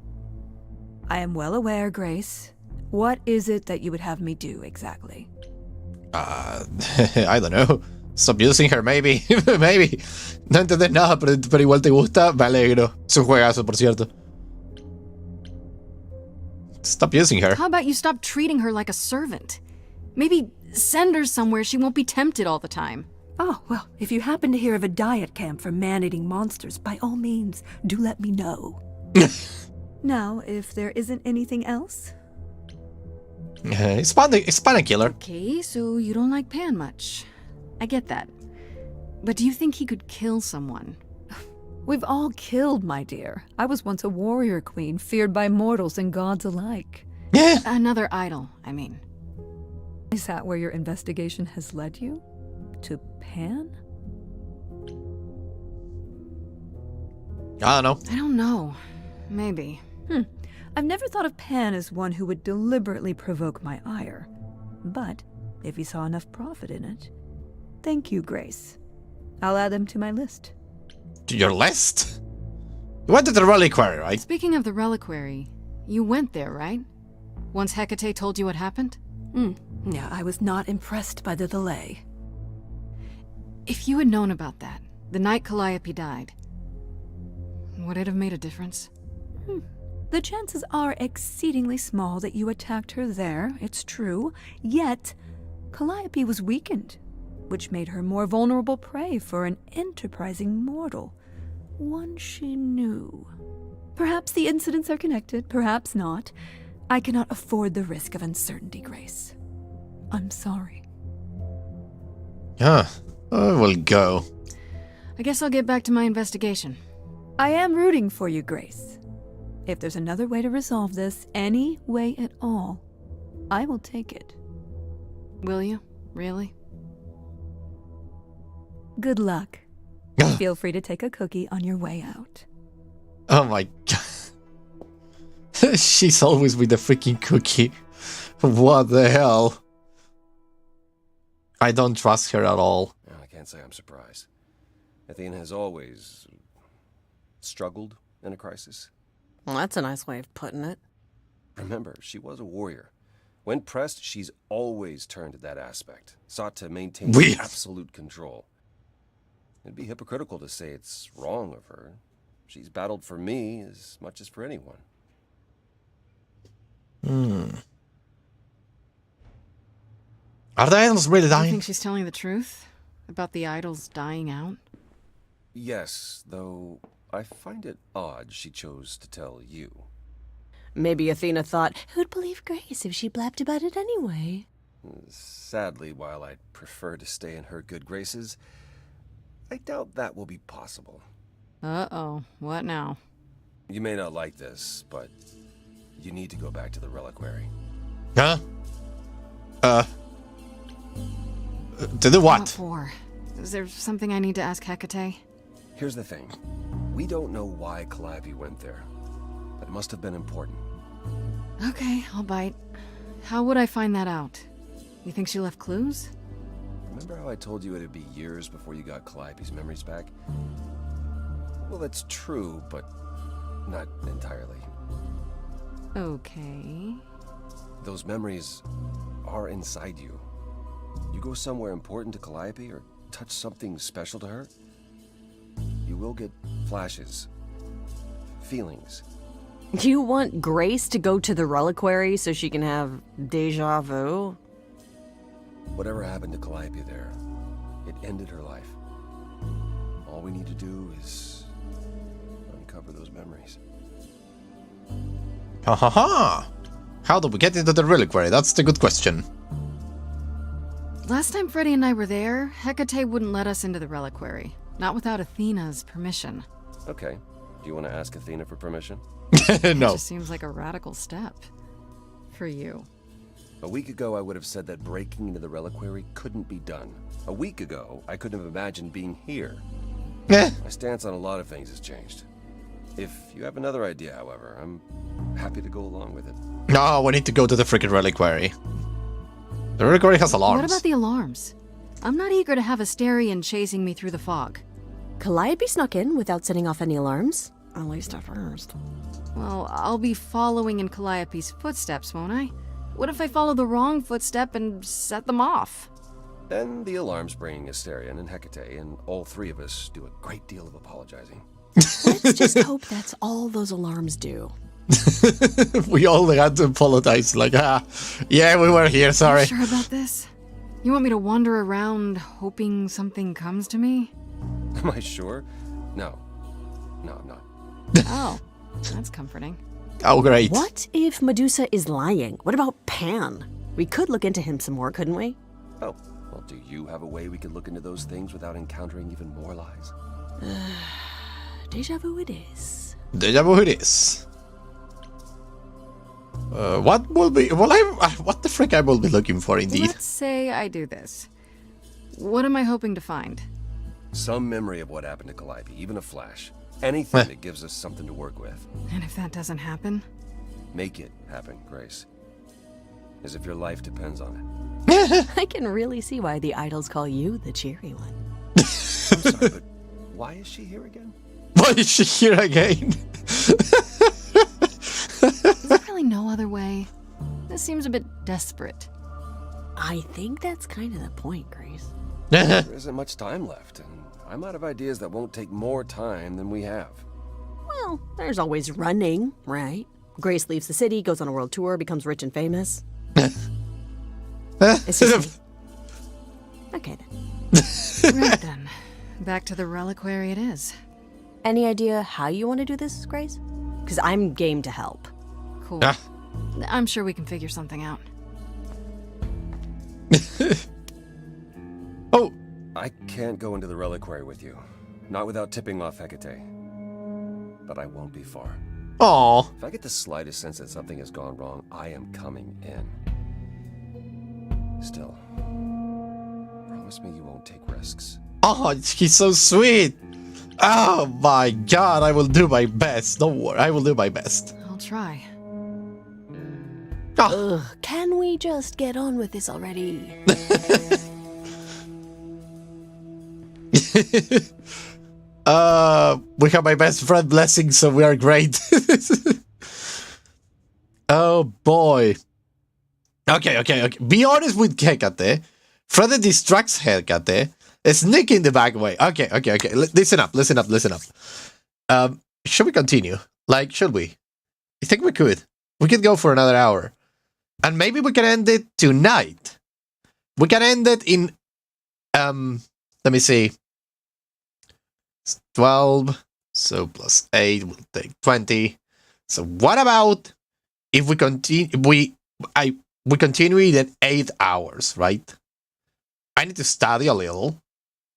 S13: I am well aware, Grace. What is it that you would have me do, exactly?
S1: I don't know. Stop using her, maybe. Maybe. No entendés nada, pero igual te gusta. Me alegro. Es un juegazo, por cierto. Stop using her.
S2: How about you stop treating her like a servant? Maybe send her somewhere she won't be tempted all the time.
S13: Oh, well, if you happen to hear of a diet camp for man-eating monsters, by all means, do let me know. Now, if there isn't anything else?
S1: Hispanic killer.
S2: Okay, so you don't like Pan much. I get that. But do you think he could kill someone?
S13: We've all killed, my dear. I was once a warrior queen, feared by mortals and gods alike.
S1: Yeah.
S2: Another idol, I mean.
S13: Is that where your investigation has led you? To Pan?
S1: I don't know.
S2: I don't know. Maybe.
S13: I've never thought of Pan as one who would deliberately provoke my ire. But if he saw enough profit in it... Thank you, Grace. I'll add them to my list.
S1: To your list? You went to the reliquary, right?
S2: Speaking of the reliquary, you went there, right? Once Hecate told you what happened?
S13: Yeah, I was not impressed by the delay.
S2: If you had known about that, the night Calliope died, would it have made a difference?
S13: The chances are exceedingly small that you attacked her there, it's true. Yet, Calliope was weakened, which made her more vulnerable prey for an enterprising mortal. One she knew. Perhaps the incidents are connected, perhaps not. I cannot afford the risk of uncertainty, Grace. I'm sorry.
S1: I will go.
S2: I guess I'll get back to my investigation.
S13: I am rooting for you, Grace. If there's another way to resolve this, any way at all, I will take it.
S2: Will you? Really?
S13: Good luck. Feel free to take a cookie on your way out.
S1: Oh my god. She's always with the freaking cookie. What the hell? I don't trust her at all.
S3: I can't say I'm surprised. Athena has always struggled in a crisis.
S8: Well, that's a nice way of putting it.
S3: Remember, she was a warrior. When pressed, she's always turned to that aspect, sought to maintain absolute control. It'd be hypocritical to say it's wrong of her. She's battled for me as much as for anyone.
S1: Are the idols really
S2: Do you
S1: dying?
S2: think she's telling the truth? About the idols dying out?
S3: Yes, though I find it odd she chose to tell you.
S8: Maybe Athena thought, who'd believe Grace if she blabbed about it anyway?
S3: Sadly, while I'd prefer to stay in her good graces, I doubt that will be possible.
S2: Uh-oh. What now?
S3: You may not like this, but you need to go back to the reliquary.
S1: Huh? To do what?
S2: What for? Is there something I need to ask Hecate?
S3: Here's the thing. We don't know why Calliope went there, but it must have been important.
S2: Okay, I'll bite. How would I find that out? You think she left clues?
S3: Remember how I told you it'd be years before you got Calliope's memories back? Well, that's true, but not entirely.
S2: Okay.
S3: Those memories are inside you. You go somewhere important to Calliope or touch something special to her, you will get flashes, feelings.
S8: You want Grace to go to the reliquary so she can have deja vu?
S3: Whatever happened to Calliope there, it ended her life. All we need to do is uncover those memories.
S1: Ha ha ha! How do we get into the reliquary? That's the good question.
S2: Last time Freddy and I were there, Hecate wouldn't let us into the reliquary. Not without Athena's permission.
S3: Okay. Do you want to ask Athena for permission?
S2: It
S1: No.
S2: just seems like a radical step. For you.
S3: A week ago, I would have said that breaking into the reliquary couldn't be done. A week ago, I couldn't have imagined being here.
S1: Eh.
S3: My stance on a lot of things has changed. If you have another idea, however, I'm happy to go along with it.
S1: No, we need to go to the freaking reliquary. The reliquary has alarms.
S2: What about the alarms? I'm not eager to have Asterion chasing me through the fog.
S8: Calliope snuck in without setting off any alarms. At least at first.
S2: Well, I'll be following in Calliope's footsteps, won't I? What if I follow the wrong footstep and set them off?
S3: Then the alarms bring Asterion and Hecate, and all three of us do a great deal of apologizing.
S8: Let's just hope that's all those alarms do.
S1: We all had to apologize, like, yeah, we were here, sorry.
S2: You sure about this? You want me to wander around hoping something comes to me?
S3: Am I sure? No. No, I'm not.
S2: Oh, that's comforting.
S1: Oh, great.
S8: What if Medusa is lying? What about Pan? We could look into him some more, couldn't we?
S3: Oh, well, do you have a way we could look into those things without encountering even more lies?
S8: Deja vu it is.
S1: Deja vu it is. What will be... Well, what the frick I will be looking for, indeed.
S2: Let's say I do this. What am I hoping to find?
S3: Some memory of what happened to Calliope, even a flash. Anything that gives us something to work with.
S2: And if that doesn't happen?
S3: Make it happen, Grace. As if your life depends on it.
S8: I can really see why the idols call you the cheery one.
S3: I'm sorry, but why is she here again?
S1: Why is she here again?
S2: Is there really no other way? This seems a bit desperate.
S8: I think that's kind of the point, Grace.
S3: There isn't much time left, and I'm out of ideas that won't take more time than we have.
S8: Well, there's always running, right? Grace leaves the city, goes on a world tour, becomes rich and famous. It's just okay then.
S2: Right then. Back to the reliquary it is.
S8: Any idea how you want to do this, Grace? Because I'm game to help.
S2: Cool. I'm sure we can figure something out.
S1: Oh!
S3: I can't go into the reliquary with you. Not without tipping off Hecate. But I won't be far.
S1: Aww.
S3: If I get the slightest sense that something has gone wrong, I am coming in. Still, promise me you won't take risks.
S1: Oh, he's so sweet. Oh my god, I will do my best. Don't worry, I will do my best.
S2: I'll try.
S1: Oh.
S8: Ugh, can we just get on with this already?
S1: We have my best friend blessing, so we are great. Oh boy. Okay. Be honest with Hecate. Freddy distracts Hecate. Sneak in the back way. Okay. Listen up. Should we continue? Like, should we? I think we could. We could go for another hour. And maybe we can end it tonight. We can end it in... let me see. 12. So plus 8 will take 20. So what about if we continue... We continue it at 8 hours, right? I need to study a little.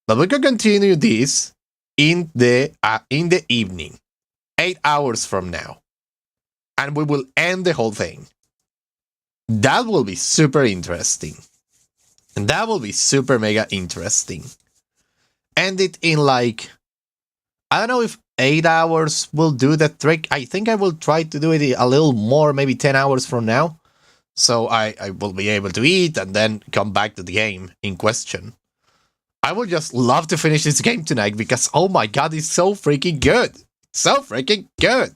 S1: But we can continue this in the evening. 8 hours from now. And we will end the whole thing. That will be super interesting. And that will be super mega interesting. End it in like... I don't know if 8 hours will do the trick. I think I will try to do it a little more, maybe 10 hours from now. So I will be able to eat and then come back to the game in question. I would just love to finish this game tonight because, oh my god, it's so freaking good. So freaking good.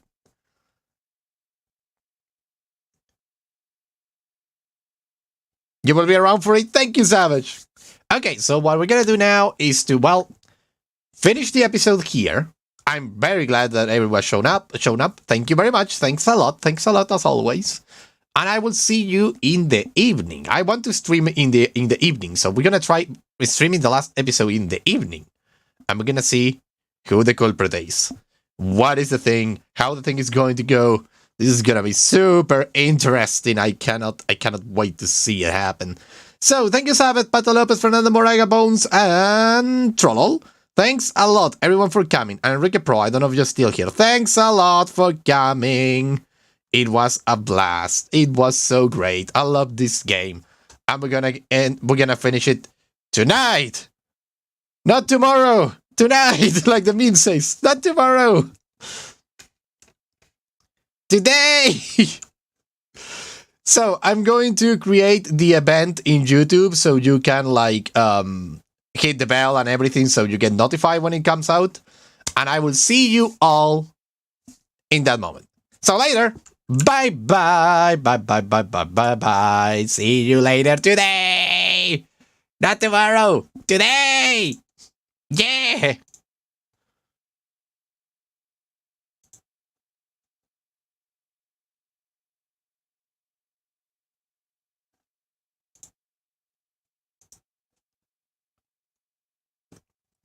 S1: You will be around for it? Thank you, Savage. Okay, so what we're gonna do now is to, well, finish the episode here. I'm very glad that everyone shown up. Thank you very much. Thanks a lot as always. And I will see you in the evening. I want to stream in the evening, so we're gonna try streaming the last episode in the evening. And we're gonna see who the culprit is. What is the thing? How the thing is going to go? This is gonna be super interesting. I cannot wait to see it happen. So, thank you, Sabbath, Pato Lopez, Fernando Moraga, Bones, and Trollol. Thanks a lot, everyone, for coming. And Enrique Pro, I don't know if you're still here. Thanks a lot for coming. It was a blast. It was so great. I love this game. And we're gonna finish it tonight. Not tomorrow. Tonight, like the meme says. Not tomorrow. Today. So I'm going to create the event in YouTube so you can like hit the bell and everything so you get notified when it comes out. And I will see you all in that moment. So later. Bye bye. Bye bye bye bye bye bye. See you later today. Not tomorrow. Today. Yeah.